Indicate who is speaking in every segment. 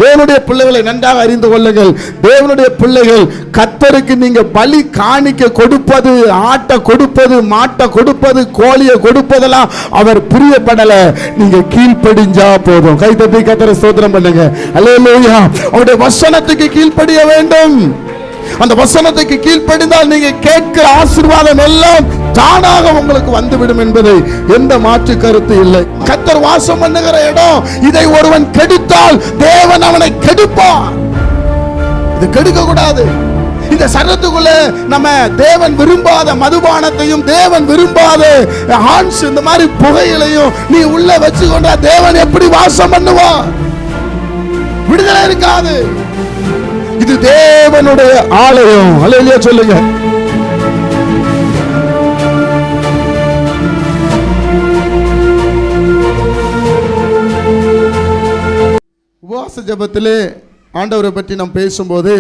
Speaker 1: தேவனுடைய பிள்ளைகளை நன்றாக அறிந்து கொள்ளுங்கள். தேவனுடைய பிள்ளைகள், கர்த்தருக்கு நீங்க பலி காணிக்க கொடுப்பது, ஆட்டை கொடுப்பது, மாட்டை கொடுப்பது, கோழியை கொடுப்பதெல்லாம் அவர் பிரியப்படல. நீங்க கீழ்ப்படிஞ்சா போதும். கைதட்டி கர்த்தரை ஸ்தோத்திரம் பண்ணுங்க. அல்லேலூயா. அவருடைய வசனத்துக்கு கீழ்ப்படிய வேண்டும். அந்த வசனத்துக்கு கீழ்ப்படிந்தால் நீங்க கேட்கிற ஆசீர்வாதம் எல்லாம் தானாக உங்களுக்கு வந்துவிடும் என்பதை எந்த மாற்று கருத்து இல்லை. கர்த்தர் வாசம் பண்ணுகிற இடம், இதை ஒருவன் கெடுத்தால் தேவன் அவனை கெடுப்பான். இது கெடுக்க கூடாது. இந்த சரத்துக்குள்ள நம்ம தேவன் விரும்பாத மதுபானத்தையும் தேவன் விரும்பாத ஹான்ஸ் இந்த மாதிரி புகையிலையும் நீ உள்ள வச்சு கொண்டா தேவன் எப்படி வாசம் பண்ணுவான்? விடுதலை இருக்காது. இது தேவனுடைய ஆலயம். அல்லேலூயா சொல்லுங்க. உபவாச ஜெபத்திலே ஆண்டவரை பற்றி நாம் பேசும்போது,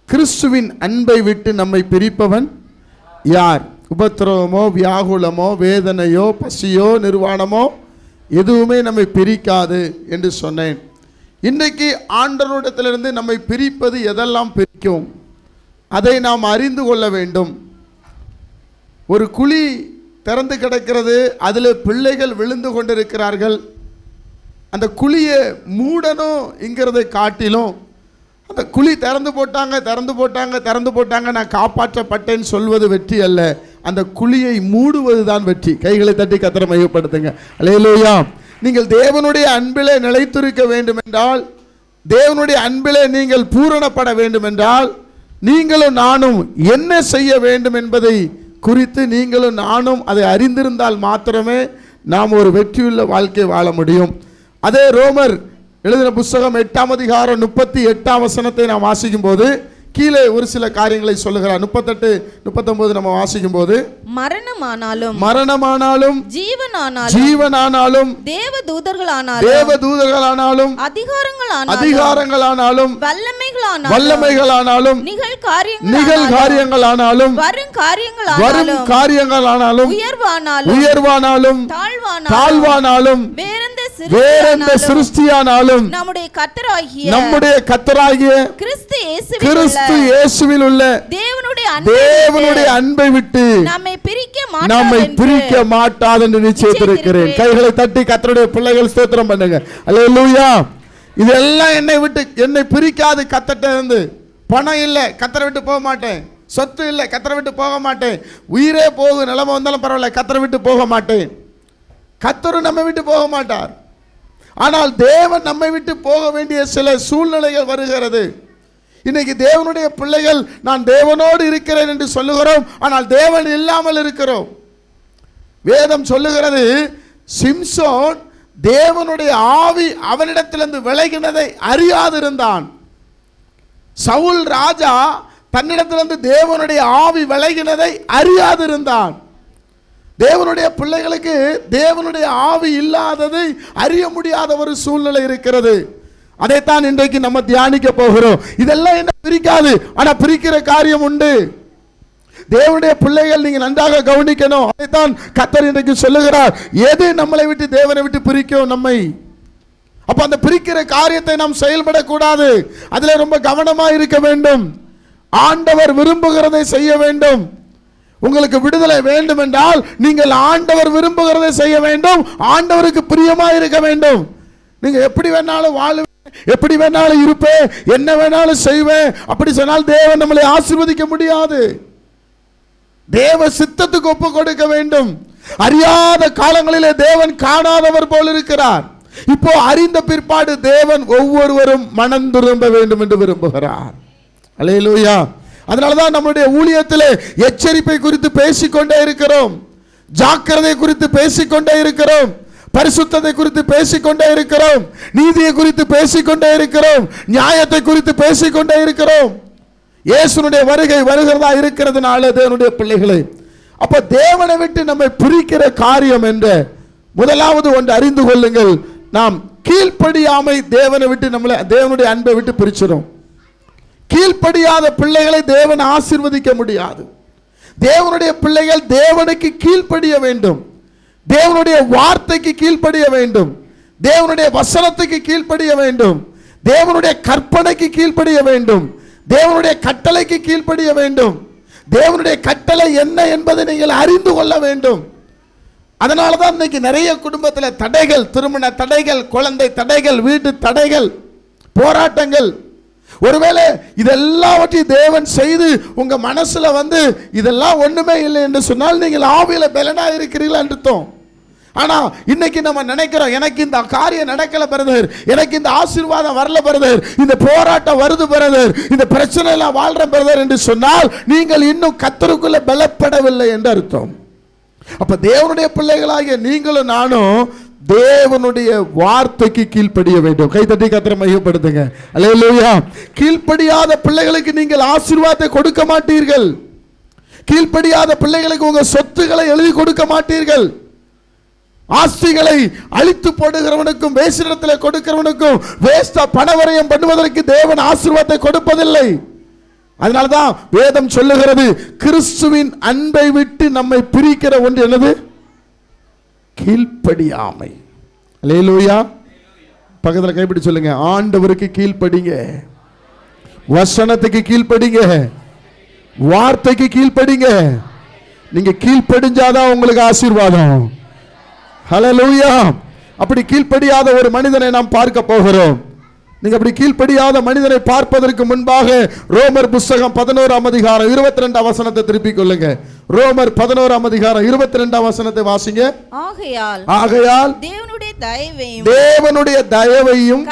Speaker 1: கிறிஸ்துவின் அன்பை விட்டு நம்மை பிரிப்பவன் யார்? உபத்திரவமோ, வியாகுலமோ, வேதனையோ, பசியோ, நிர்வாணமோ எதுவுமே நம்மை பிரிக்காது என்று சொன்னேன். இன்றைக்கு ஆண்டவரிடத்திலிருந்து நம்மை பிரிப்பது எதெல்லாம் பிரிக்கும், அதை நாம் அறிந்து கொள்ள வேண்டும். ஒரு குழி திறந்து கிடக்கிறது, அதில் பிள்ளைகள் விழுந்து கொண்டிருக்கிறார்கள். அந்த குழியை மூடணுங்கிறதை காட்டிலும் அந்த குழி திறந்து போட்டாங்க நான் காப்பாற்றப்பட்டேன்னு சொல்வது வெற்றி அல்ல, அந்த குழியை மூடுவது தான் வெற்றி. கைகளை தட்டி கர்த்தரை மையப்படுத்துங்க. அல்லேலூயா. நீங்கள் தேவனுடைய அன்பிலே நிலைத்திருக்க வேண்டும் என்றால், தேவனுடைய அன்பிலே நீங்கள் பூரணப்பட வேண்டும் என்றால், நீங்களும் நானும் என்ன செய்ய வேண்டும் என்பதை குறித்து நீங்களும் நானும் அதை அறிந்திருந்தால் மாத்திரமே நாம் ஒரு வெற்றியுள்ள வாழ்க்கை வாழ முடியும். அதே ரோமர் எழுதின புத்தகம் 8ஆம் அதிகாரம் 38ஆம் வசனத்தை நாம் வாசிக்கும் போது கீழே ஒரு சில காரியங்களை சொல்லுகிறார். 38, 39 நம்ம வாசிக்கும் போது, மரணமானாலும் ஜீவனானாலும் தேவதூதர்களானாலும் அதிகாரங்களானாலும் வல்லமைகளானாலும் நிகழ்காரியங்களானாலும் வரும் காரியங்களானாலும் உயர்வானாலும் தாழ்வானாலும் வேறெந்த சிருஷ்டியானாலும் நம்முடைய கர்த்தராகிய கிறிஸ்து இயேசுவில் உள்ள தேவனுடைய அன்பை விட்டு நம்மை பிரிக்க மாட்டாது என்று நிச்சயித்திருக்கிறேன். கைகளை தட்டி கர்த்தருடைய பிள்ளைகள் ஸ்தோத்திரம் பண்ணுங்க. அல்லேலூயா. இதெல்லாம் என்னை பிரிக்காது. கர்த்தர்ட்ட இருந்து பணம் இல்லை, கர்த்தரை விட்டு போக மாட்டேன். சொத்து இல்லை, கர்த்தரை விட்டு போக மாட்டேன். உயிரே போகும் நிலைமை வந்தாலும் பரவாயில்ல, கர்த்தரை விட்டு போக மாட்டேன். கர்த்தர் நம்மை விட்டு போக மாட்டார். ஆனால் தேவன் நம்மை விட்டு போக வேண்டிய சில சூழ்நிலைகள் வருகிறது. இன்னைக்கு தேவனுடைய பிள்ளைகள் நான் தேவனோடு இருக்கிறேன் என்று சொல்லுகிறோம், ஆனால் தேவன் இல்லாமல் இருக்கிறோம். வேதம் சொல்லுகிறது, சிம்சோன் தேவனுடைய ஆவி அவனிடத்திலிருந்து விலகினதை அறியாதிருந்தான். சவுல் ராஜா தன்னிடத்திலிருந்து தேவனுடைய ஆவி விலகினதை அறியாதிருந்தான். தேவனுடைய பிள்ளைகளுக்கு தேவனுடைய ஆவி இல்லாததை அறிய முடியாத ஒரு சூழ்நிலை இருக்கிறது. அதைத்தான் இன்றைக்கு நம்ம தியானிக்க போகிறோம். இதெல்லாம் என்ன பிரிக்காது, ஆனா பிரிக்கிற காரியம் உண்டு. தேவனுடைய பிள்ளைகள் நீங்க நன்றாக கவனிக்கணும். அதைத்தான் கர்த்தர் இன்றைக்கு சொல்லுகிறார். எது நம்மளை விட்டு தேவனை விட்டு பிரிக்கும் நம்மை? அப்ப அந்த பிரிக்கிற காரியத்தை நாம் செயல்படக்கூடாது. அதுல ரொம்ப கவனமா இருக்க வேண்டும். ஆண்டவர் விரும்புகிறதை செய்ய வேண்டும். உங்களுக்கு விடுதலை வேண்டும் என்றால் நீங்கள் ஆண்டவர் விரும்புகிறதை செய்ய வேண்டும். ஆண்டவருக்கு பிரியமா இருக்க வேண்டும். நீங்க எப்படி வேணாலும் வாழுவேன், எப்படி வேணாலும் இருப்பேன், என்ன வேணாலும் செய்வேன் அப்படி சொன்னால் தேவன் நம்மளை ஆசீர்வதிக்க முடியாது. தேவ சித்தத்துக்கு ஒப்பு கொடுக்க வேண்டும். அறியாத காலங்களிலே தேவன் காணாதவர் போல் இருக்கிறார். இப்போ அறிந்த பிற்பாடு தேவன் ஒவ்வொருவரும் மனம் திரும்ப வேண்டும் என்று விரும்புகிறார். அல்லேலூயா. அதனாலதான் நம்முடைய ஊழியத்திலே எச்சரிப்பை குறித்து பேசிக்கொண்டே இருக்கிறோம், ஜாக்கிரதை குறித்து பேசிக்கொண்டே இருக்கிறோம், பரிசுத்தத்தை குறித்து பேசிக்கொண்டே இருக்கிறோம், நீதியை குறித்து பேசிக்கொண்டே இருக்கிறோம், நியாயத்தை குறித்து பேசிக்கொண்டே இருக்கிறோம். இயேசுனுடைய வருகை வருகிறதா இருக்கிறதுனால தேவனுடைய பிள்ளைகளை, அப்ப தேவனை விட்டு நம்மை பிரிக்கிற காரியம் என்ற முதலாவது ஒன்று அறிந்து கொள்ளுங்கள். நாம் கீழ்ப்படியாமை தேவனை விட்டு நம்மளை தேவனுடைய அன்பை விட்டு பிரிச்சிடும். கீழ்ப்படியாத பிள்ளைகளை தேவன் ஆசீர்வதிக்க முடியாது. தேவனுடைய பிள்ளைகள் தேவனுக்கு கீழ்ப்படிய வேண்டும், தேவனுடைய வார்த்தைக்கு கீழ்ப்படிய வேண்டும், தேவனுடைய வசனத்துக்கு கீழ்ப்படிய வேண்டும், தேவனுடைய கற்பனைக்கு கீழ்ப்படிய வேண்டும், தேவனுடைய கட்டளைக்கு கீழ்ப்படிய வேண்டும். தேவனுடைய கட்டளை என்ன என்பதை நீங்கள் அறிந்து கொள்ள வேண்டும். அதனால தான் இன்னைக்கு நிறைய குடும்பத்தில் தடைகள், திருமண தடைகள், குழந்தை தடைகள், வீட்டு தடைகள், போராட்டங்கள். ஒருவேளை இதெல்லாவற்றையும் தேவன் செய்து உங்க மனசுல இதெல்லாம் ஒண்ணுமே இல்லை என்று சொன்னால் நீங்கள் ஆவியில பலனா இருக்கிறீர்கள் என்று அர்த்தம். ஆனா இன்னைக்கு நம்ம நினைக்கிறோம், எனக்கு இந்த காரியம் நடக்கல பிரதர், எனக்கு இந்த ஆசீர்வாதம் வரல பிரதர், இந்த போராட்டம் வருது பிரதர், இந்த பிரச்சனை எல்லாம் வாழ்ற பிரதர் என்று சொன்னால் நீங்கள் இன்னும் கர்த்தருக்குள்ள பலப்படவில்லை என்று அர்த்தம். அப்ப தேவனுடைய பிள்ளைகளாகிய நீங்களும் நானும் தேவனுடைய வார்த்தைக்கு கீழ்ப்படிய வேண்டும். கைதட்டி கர்த்தரை மகிமைப்படுத்துங்க. அல்லேலூயா. கீழ்ப்படியாத பிள்ளைகளுக்கு நீங்கள் ஆசீர்வாதத்தை கொடுக்க மாட்டீர்கள். கீழ்ப்படியாத பிள்ளைகளுக்கு உங்க சொத்துக்களை எழுதி கொடுக்க மாட்டீர்கள். ஆஸ்திகளை அழித்து போடுகிறவனுக்கும் வேசிடத்தில் கொடுக்கிறவனுக்கும் வேஸ்டா பணவரையம் பண்ணுவதற்கு தேவன் ஆசீர்வாதத்தை கொடுப்பதில்லை. அதனால்தான் வேதம் சொல்லுகிறது, கிறிஸ்துவின் அன்பை விட்டு நம்மை பிரிக்கிற ஒன்று என்னது? கீழ்ப்படியாமை. அல்லேலூயா. பக்கத்தில் கைப்பிடி சொல்லுங்க, ஆண்டவருக்கு கீழ்ப்படிங்க, வசனத்துக்கு கீழ்ப்படிங்க, வார்த்தைக்கு கீழ்ப்படிங்க. நீங்க கீழ்ப்படிஞ்சாதான் உங்களுக்கு ஆசீர்வாதம். ஹல்லேலூயா. அப்படி கீழ்ப்படியாத ஒரு மனிதனை நாம் பார்க்க போகிறோம். நீங்க அப்படி கீழ்ப்படியாத மனிதனை பார்ப்பதற்கு முன்பாக ரோமர் புத்தகம் 11ஆம் அதிகாரம் 22ஆம் வசனத்தை திருப்பிக் கொள்ளுங்க. ரோமர் 11ஆம் அதிகாரம் 22ஆம் வசனத்தை வாசிங்க. ஆகையால் தேவனுடைய தயவையும்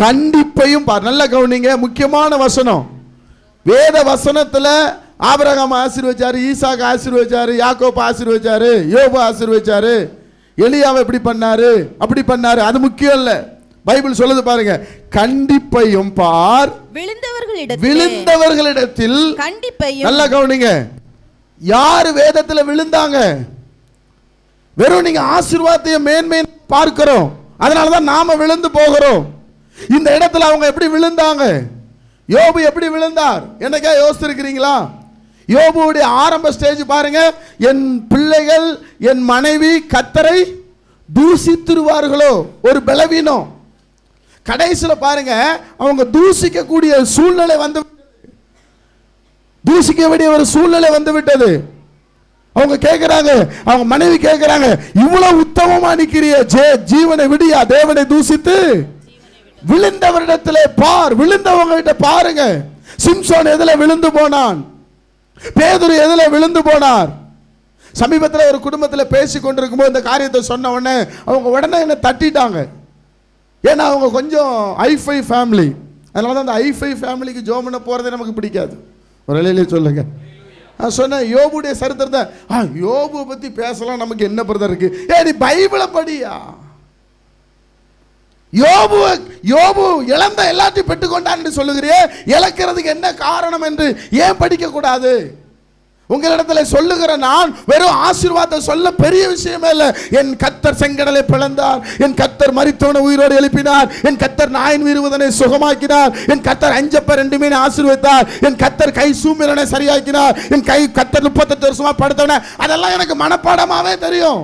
Speaker 1: கண்டிப்பையும் பார். நல்ல கவனிங்க, முக்கியமான வசனம். வேத வசனத்துல ஆபிரகாம் ஆசீர்வதிச்சாரு, ஈசாக்கு ஆசீர்வதிச்சாரு, யாக்கோபு ஆசீர்வதிச்சாரு, யோபு ஆசீர்வதிச்சாரு, எலியாவை எப்படி பண்ணாரு, அப்படி பண்ணாரு, அது முக்கியம் இல்ல. பைபிள் சொல்லுது பாருங்க, கண்டிப்பையும் பார், விழுந்தவர்களிடத்தில் கண்டிப்பையும். நல்ல கவனிங்க, யாரு வேதத்தில் விழுந்தாங்க? வெறும் நீங்க ஆசீர்வாதத்தையும் மேன்மையும் பார்க்கிறோம், அதனாலதான் நாம விழுந்து போகிறோம். இந்த இடத்துல அவங்க எப்படி விழுந்தாங்க? யோபு எப்படி விழுந்தார்? என்னக்கா யோசிச்சிருக்கிறீங்களா? யோபுடைய ஆரம்ப ஸ்டேஜ் பாருங்க, என் பிள்ளைகள் என் மனைவி கர்த்தரை தூசித்துருவார்களோ, ஒரு பலவீனம். கடைசியில் பாருங்க, அவங்க தூசிக்க கூடிய சூழ்நிலை வந்து, தூசிக்க வேண்டிய ஒரு சூழ்நிலை வந்து விட்டது. அவங்க கேட்கிறாங்க, அவங்க மனைவி கேட்கிறாங்க, இவ்வளவு உத்தமமா நிக்கிறிய, ஜீவனை விடியா, தேவனை தூசித்து விழுந்தவரிடத்திலே பார். விழுந்தவங்க கிட்ட பாருங்க. சிம்சோன் எதுல விழுந்து போனான்? பேதுரு எதுல விழுந்து போனார்? சமீபத்தில் ஒரு குடும்பத்தில் பேசி கொண்டிருக்கும் போது இந்த காரியத்தை சொன்ன உடனே அவங்க உடனே என்ன தட்டிட்டாங்க. ஏன்னா அவங்க கொஞ்சம் ஐஃபை ஃபேமிலி, அதனால தான் அந்த ஐஃபை ஃபேமிலிக்கு ஜோம் பண்ண போறதே நமக்கு பிடிக்காது. ஒரு இலையிலே சொல்லுங்க. நான் சொன்னேன், யோபுடைய சரித்திரத்தை, யோபுவை பத்தி பேசலாம், நமக்கு என்ன பிரதர் இருக்கு? நீ பைபிளை படியா. யோபு இழந்த எல்லாத்தையும் பெற்றுக்கொண்டான் என்று சொல்லுகிறே, இழக்கிறதுக்கு என்ன காரணம் என்று ஏன் படிக்க கூடாது? உங்களிடத்தில் சொல்லுகிற நான் வெறும் ஆசீர்வாதத்தை சொல்ல பெரிய விஷயமே இல்லை. என் கர்த்தர் செங்கடலை பிளந்தார், என் கர்த்தர் மரித்தவனை உயிரோடு எழுப்பினார், என் கர்த்தர் நாயின் வீறுவதனை சுகமாக்கினார், என் கர்த்தர் 5 அப்பம் 2 மீனை ஆசீர்வதித்தார், என் கர்த்தர் கை சூமிரனை சரியாக்கினார், என் கை கர்த்தர் 38 வருஷமா படுத்தவன, அதெல்லாம் எனக்கு மனப்பாடமாவே தெரியும்.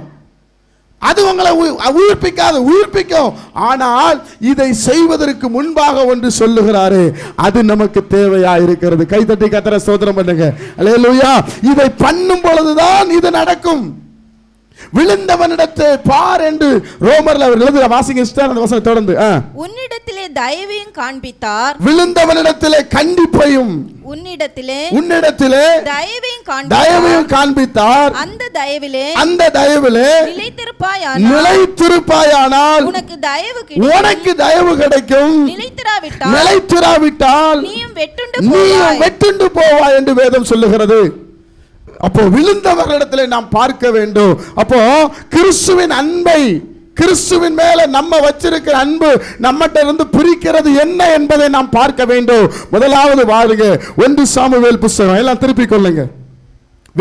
Speaker 1: அது உங்களை உயிர்ப்பிக்காது, உயிர்ப்பிக்கும். ஆனால் இதை செய்வதற்கு முன்பாக ஒன்று சொல்லுகிறாரு, அது நமக்கு தேவையா இருக்கிறது. கைதட்டி கர்த்தரை ஸ்தோத்திரம் பண்ணுங்க. அல்லேலூயா. இதை பண்ணும் பொழுதுதான் இது நடக்கும். விழுந்தவனிடத்தை பார் என்று ரோமர்ல அவர் எழுதுற வாசிங்க சிஸ்டர், அந்த வசனம் தொடர்ந்து.
Speaker 2: உன்னிடத்திலே தயவையும் காண்பித்தார்,
Speaker 1: விழுந்தவனிடத்திலே கண்டிப்பையும், உன்னிடத்திலே தயவையும் காண்பித்தார், அந்த தயவிலே நிலைத்திருப்பாயானால் உனக்கு தயவு கிடைக்கும், நிலைத்திராவிட்டால் நீயும் வெட்டுண்டு போவாய் என்று வேதம் சொல்லுகிறது. அப்போ விழுந்தவர்களிடத்தில் நாம் பார்க்க வேண்டும். அப்போ கிறிஸ்துவின் அன்பை, கிறிஸ்துவின் மேல நம்ம வச்சிருக்கிற அன்பு நம்மகிட்ட இருந்து பிரிக்கிறது என்ன என்பதை நாம் பார்க்க வேண்டும். முதலாவது பாருங்க, 1 சாமுவேல் புத்தகம். எல்லாம் திருப்பிக் கொள்ளுங்க.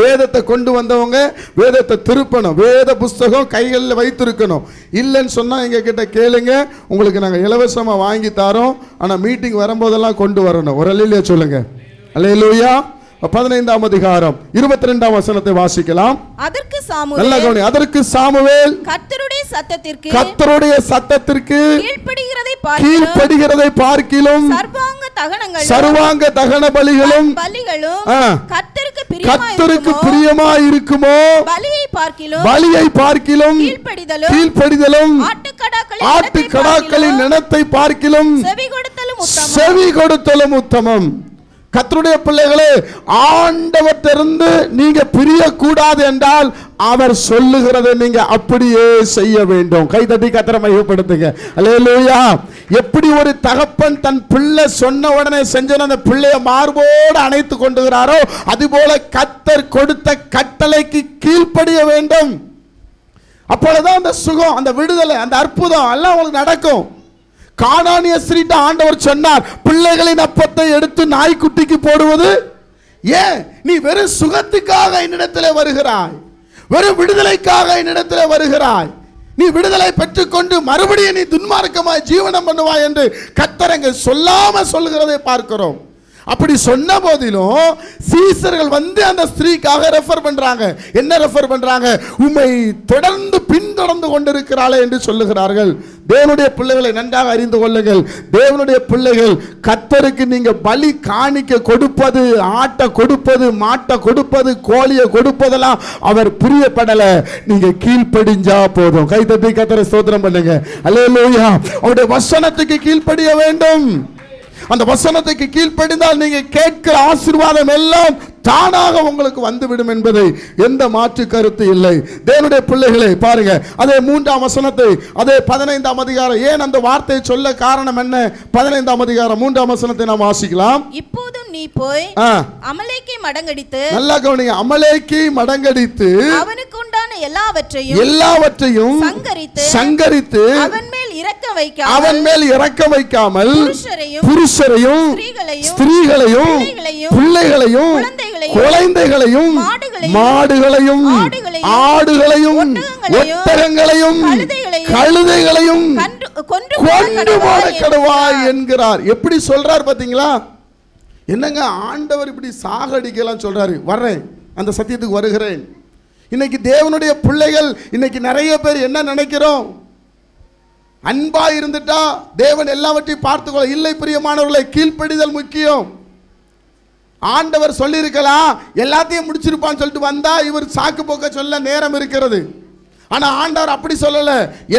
Speaker 1: வேதத்தை கொண்டு வந்தவங்க வேதத்தை திருப்பணும். வேத புஸ்தகம் கைகளில் வைத்திருக்கணும். இல்லைன்னு சொன்னா எங்க கிட்ட கேளுங்க, உங்களுக்கு நாங்கள் இலவசமா வாங்கி தரோம். ஆனா மீட்டிங் வரும்போதெல்லாம் கொண்டு வரணும். ஒரு அல்லேலூயா சொல்லுங்க. அல்லேலூயா. 15ஆம் அதிகாரம் 22ஆம் வசனத்தை வாசிக்கலாம்.
Speaker 2: அதற்கு சாமுவேல்
Speaker 1: அதற்கு சாமுவேல்
Speaker 2: கர்த்தருடைய சத்தத்திற்கு
Speaker 1: கீழ்ப்படிகிறதை பார்க்கிலும் சர்வாங்க தகன பலிகளும் கர்த்தருக்கு பிரியமாய் இருக்குமோ பலியை பார்க்கிலும் கீழ்ப்படிதலும் ஆட்டுக்கடாக்களின் நினத்தை பார்க்கிலும் செவி கொடுத்தலும் உத்தமம். கர்த்தருடைய பிள்ளைகளே, ஆண்டவரிலிருந்து நீங்க பிரியக்கூடாது என்றால் அவர் சொல்லுகிறதை நீங்க அப்படியே செய்ய வேண்டும். கைதட்டி கர்த்தரை மகிமைப்படுத்துங்க. அல்லேலூயா. எப்படி ஒரு தகப்பன் தன் பிள்ளை சொன்ன உடனே செஞ்ச அந்த பிள்ளையை மார்போடு அணைத்து கொண்டுகிறாரோ அதுபோல கர்த்தர் கொடுத்த கட்டளைக்கு கீழ்ப்படிய வேண்டும். அப்பொழுதுதான் அந்த சுகம், அந்த விடுதலை, அந்த அற்புதம் எல்லாம் உங்களுக்கு நடக்கும். கானானிய ஸ்திரீட்ட ஆண்டவர் சொன்னார், பிள்ளைகளின் அப்பத்தை எடுத்து நாய்க்குட்டிக்கு போடுவது ஏன்? நீ வெறும் சுகத்துக்காக என்னிடத்திலே வருகிறாய், வெறும் விடுதலைக்காக என்னிடத்திலே வருகிறாய். நீ விடுதலை பெற்றுக்கொண்டு மறுபடியும் நீ துன்மார்க்கமாய் ஜீவனம் பண்ணுவாய் என்று கர்த்தர் அங்கே சொல்லாம சொல்கிறதை பார்க்கிறோம். அப்படி சொன்ன போதிலும் சீசர்கள் வந்து அந்த ஸ்திரீக்காக ரெஃபர் பண்றாங்க. என்ன ரெஃபர் பண்றாங்க? உம்மை தொடர்ந்து பின்தொடர்ந்து கொண்டிருக்கிறாளே என்று சொல்லுகிறார்கள். தேவனுடைய பிள்ளைகளை நன்றாக அறிந்து கொள்ளுங்கள். தேவனுடைய பிள்ளைகள், கர்த்தருக்கு நீங்க பலி காணிக்க கொடுப்பது, ஆட்டை கொடுப்பது, மாட்டை கொடுப்பது, கோழியை கொடுப்பதெல்லாம் அவர் பிரியப்படல. நீங்க கீழ்ப்படிஞ்சா போதும். கைதட்டி கர்த்தரை ஸ்தோத்திரம் பண்ணுங்க. அல்லேலூயா. அவருடைய வசனத்துக்கு கீழ்ப்படிய வேண்டும். அந்த வசனத்துக்கு கீழ்ப்படிந்தால் நீங்க கேட்கிற ஆசீர்வாதம் எல்லாம் தானாக உங்களுக்கு வந்துவிடும் என்பதை எந்த மாற்று கருத்து இல்லை. தேவனுடைய பிள்ளைகளை பாருங்க, அதே 3ஆம் வசனத்தை, அதே 15ஆம் அதிகாரம், ஏன் அந்த வார்த்தையை சொல்ல காரணம் என்ன? 15ஆம் அதிகாரம் 3ஆம் வசனத்தை நாம் வாசிக்கலாம்.
Speaker 2: இப்போதும் நீ போய் அமலேக்கை மடங்கடித்து,
Speaker 1: நல்லா கவனிங்க, அமலேக்கை மடங்கடித்து
Speaker 2: அவனுக்கு உண்டான எல்லாவற்றையும்
Speaker 1: சங்கரித்து அவன் மேல் இரக்க வைக்காமல் புருஷரையும் ஸ்திரீகளையும் பிள்ளைகளையும் குழந்தைகளையும் மாடுகளையும் ஆடுகளையும் ஒட்டகங்களையும் கழுதைகளையும் கொண்டு போட கடவாய் என்கிறார். எப்படி சொல்றார் பாத்தீங்களா? என்னங்க ஆண்டவர் இப்படி சாகடிக்கலாம் சொல்றாரு. வர்றேன், அந்த சத்தியத்துக்கு வருகிறேன். இன்னைக்கு தேவனுடைய பிள்ளைகள் இன்னைக்கு நிறைய பேர் என்ன நினைக்கிறோம்? அன்பா இருந்துட்டா தேவன் எல்லாவற்றையும் பார்த்துக்கொள்ள. இல்லை பிரியமானவர்களை, கீழ்ப்படிதல் முக்கியம். ஆண்டவர் சொல்லியிருக்கலாம், எல்லாத்தையும் முடிச்சிருப்பான்னு சொல்லிட்டு வந்தா இவர் சாக்கு போக்க சொல்ல நேரம் இருக்கிறது. ஆனா ஆண்டவர் அப்படி சொல்லல,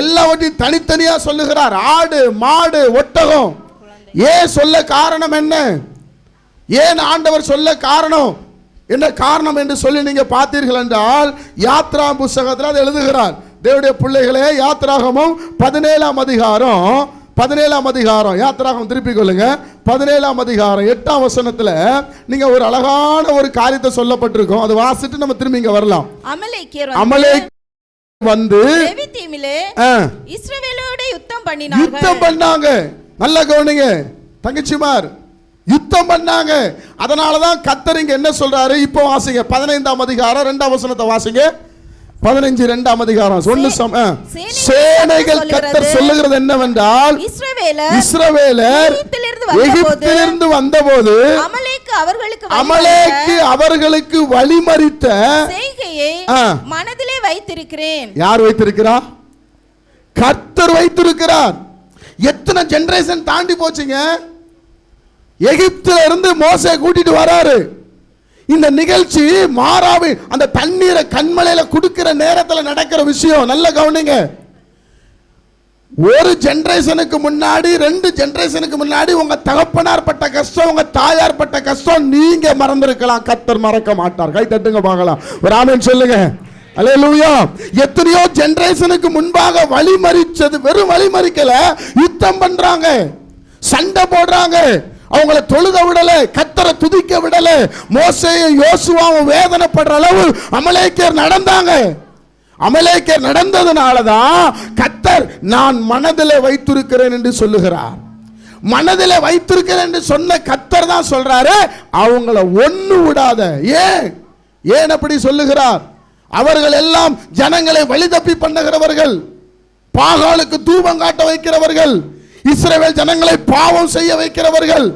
Speaker 1: எல்லாவற்றையும் தனித்தனியா சொல்லுகிறார். ஆடு, மாடு, ஒட்டகம். ஏன் சொல்ல காரணம் என்ன? ஏன் ஆண்டவர் சொல்ல காரணம் என்ன காரணம் என்று சொல்லி நீங்க பார்த்தீர்கள் என்றால், யாத்ரா புஸ்தகத்தில் அது எழுதுகிறார். தேவனுடைய பிள்ளைகளே, யாத்ராகமம் 17ஆம் அதிகாரம் யாத்ராகமம் திருப்பிக் கொள்ளுங்க. 17ஆம் அதிகாரம் 8ஆம் வசனத்துல நீங்க ஒரு அழகான ஒரு காரியத்தை சொல்லப்பட்டிருக்கும். அது வாசிட்டு நம்ம திரும்பி இங்க வரலாம். அமலேக் வந்து
Speaker 2: இஸ்ரவேலோட யுத்தம்
Speaker 1: பண்ணாங்க. நல்ல கவனிங்க தங்கச்சிமார், யுத்தம் பண்ணாங்க. அதனாலதான் கர்த்தர் இங்க என்ன சொல்றாரு? இப்போ வாசிங்க 15ஆம் அதிகாரம் 2ஆம் வசனத்தை வாசிங்க. 15 2ஆம் அதிகாரம் சேனைகள் கர்த்தர் சொல்லுகிறது என்னவென்றால், இஸ்ரவேலர் எகிப்திலிருந்து வந்தபோது அமலேக்கு அவர்களுக்கு வழிமறித்த
Speaker 2: செய்கையை மனதிலே வைத்திருக்கிறேன்.
Speaker 1: யார் வைத்திருக்கிறார்? கர்த்தர் வைத்திருக்கிறார். எத்தனை ஜெனரேஷன் தாண்டி போச்சுங்க. எகிப்தில இருந்து மோசே கூட்டிட்டு வராரு. இந்த நிகழ்ச்சி மாறாவி அந்த தண்ணீரை கண்மலையில குடுக்கிற நேரத்தில் நடக்கிற விஷயம். நல்ல கவனிங்க. ஒரு ஜெனரேஷனுக்கு முன்னாடி, 2 ஜெனரேஷனுக்கு முன்னாடி உங்க தகப்பனார் பட்ட கஷ்டம், உங்க தாயார் பட்ட கஷ்டம் நீங்க மறந்திருக்கலாம். கர்த்தர் மறக்க மாட்டார். கை தட்டுங்க பார்க்கலாம். ஒரு ஆமென் சொல்லுங்க. அல்லேலூயா. எத்தனையோ ஜெனரேஷனுக்கு முன்பாக வழிமறிச்சது, வெறும் வழிமறிக்கல, யுத்தம் பண்றாங்க, சண்டை போடுறாங்க, அவங்களை தொழுக விடல, கர்த்தரை துதிக்க விடல. மோசேயும் யோசுவாவும் வேதனைப்படுற அளவு அமலேக்கியர் நடந்தாங்க. அமலேக்கியர் நடந்ததுனாலதான் கர்த்தர் நான் மனதிலே வைத்திருக்கிறேன் என்று சொல்லுகிறார். மனதிலே வைத்திருக்கிறேன் என்று சொன்ன கர்த்தர் தான் சொல்றாரு, அவங்கள ஒண்ணு விடாத. ஏன் அப்படி சொல்லுகிறார்? அவர்கள் எல்லாம் ஜனங்களை வழி தப்பி பண்ணுகிறவர்கள், பாகாலுக்கு தூபம் காட்ட வைக்கிறவர்கள், இஸ்ரவேல் ஜனங்களை பாவம் செய்ய வைக்கிறவர்கள்,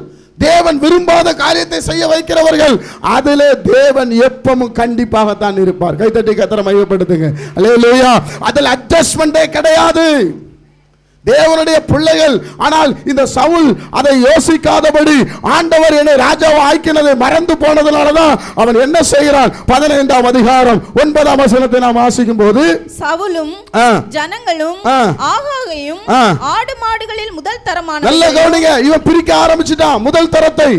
Speaker 1: தேவன் விரும்பாத காரியத்தை செய்ய வைக்கிறவர்கள் அதிலே தேவன் எப்பவும் கண்டிப்பாகத்தான் இருப்பார். கைத்தட்டி கர்த்தரை மகிமைப்படுத்துங்க. அல்லேலூயா. அதில் அட்ஜஸ்ட்மெண்டே கிடையாது தேவனுடைய பிள்ளைகள். ஆனால் இந்த சவுல் அதை யோசிக்காதபடி ஆண்டவர் என்னை ராஜாவை ஆக்கினதை மறந்து போனதுனாலதான் அவன் என்ன செய்கிறான்? 15ஆம் அதிகாரம் 9ஆம் வசனத்தை நாம் வாசிக்கும் போது,
Speaker 2: சவுலும் ஜனங்களும் ஆகாகையும் ஆடு மாடுகளில் முதல் தரமான,
Speaker 1: நல்ல கவனிங்க, இவன் பிரிக்க ஆரம்பிச்சுட்டான். முதல் தரத்தை,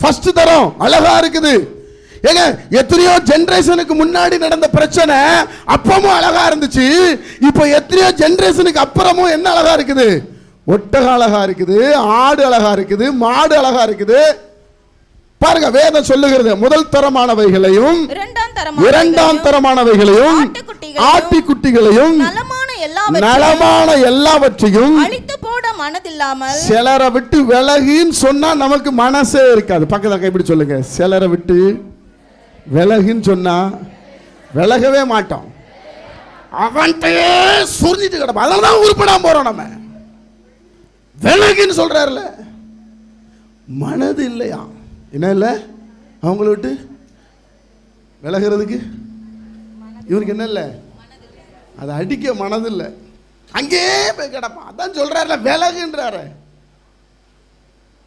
Speaker 1: ஃபர்ஸ்ட் தரம் அழகா இருக்குது. ஏங்க, எத்தனையோ ஜெனரேஷனுக்கு முன்னாடி நடந்த பிரச்சனை அப்பமும் அழகா இருந்துச்சு. இப்போ எத்தனையோ ஜெனரேஷனுக்கு அப்புறமும் என்ன அழகா இருக்குது? ஒட்டகம் அழகா இருக்குது, ஆடு அழகா இருக்குது, மாடு அழகா இருக்குது. பாருங்க, வேதம் சொல்லுகிறது முதல் தரமானவைகளையும் இரண்டாம் தரமானவைகளையும் ஆட்டுக்குட்டிகளையும் நலமான எல்லாவற்றையும்
Speaker 2: அழித்து போட மனதில்லாமல்,
Speaker 1: சிலரை விட்டு விலகின்னு சொன்னா நமக்கு மனசே இருக்காது. பக்கத்துல கைப்பிடி சொல்லுங்க, சிலரை விட்டு விலகின்னு சொன்னா விலகவே மாட்டோம். அவன்கிட்டயே சுரிஞ்சிட்டு கிடப்போம். அதனாலதான் உருப்படாம போறோம். நம்ம விலகின்னு சொல்றாருல, மனது இல்லையா? என்ன இல்லை அவங்கள விட்டு விலகிறதுக்கு? இவனுக்கு என்ன இல்லை? அதை அடிக்க மனது இல்லை, அங்கேயே போய் கிடப்பான். அதான் சொல்றாருல, விலகுன்றாரு.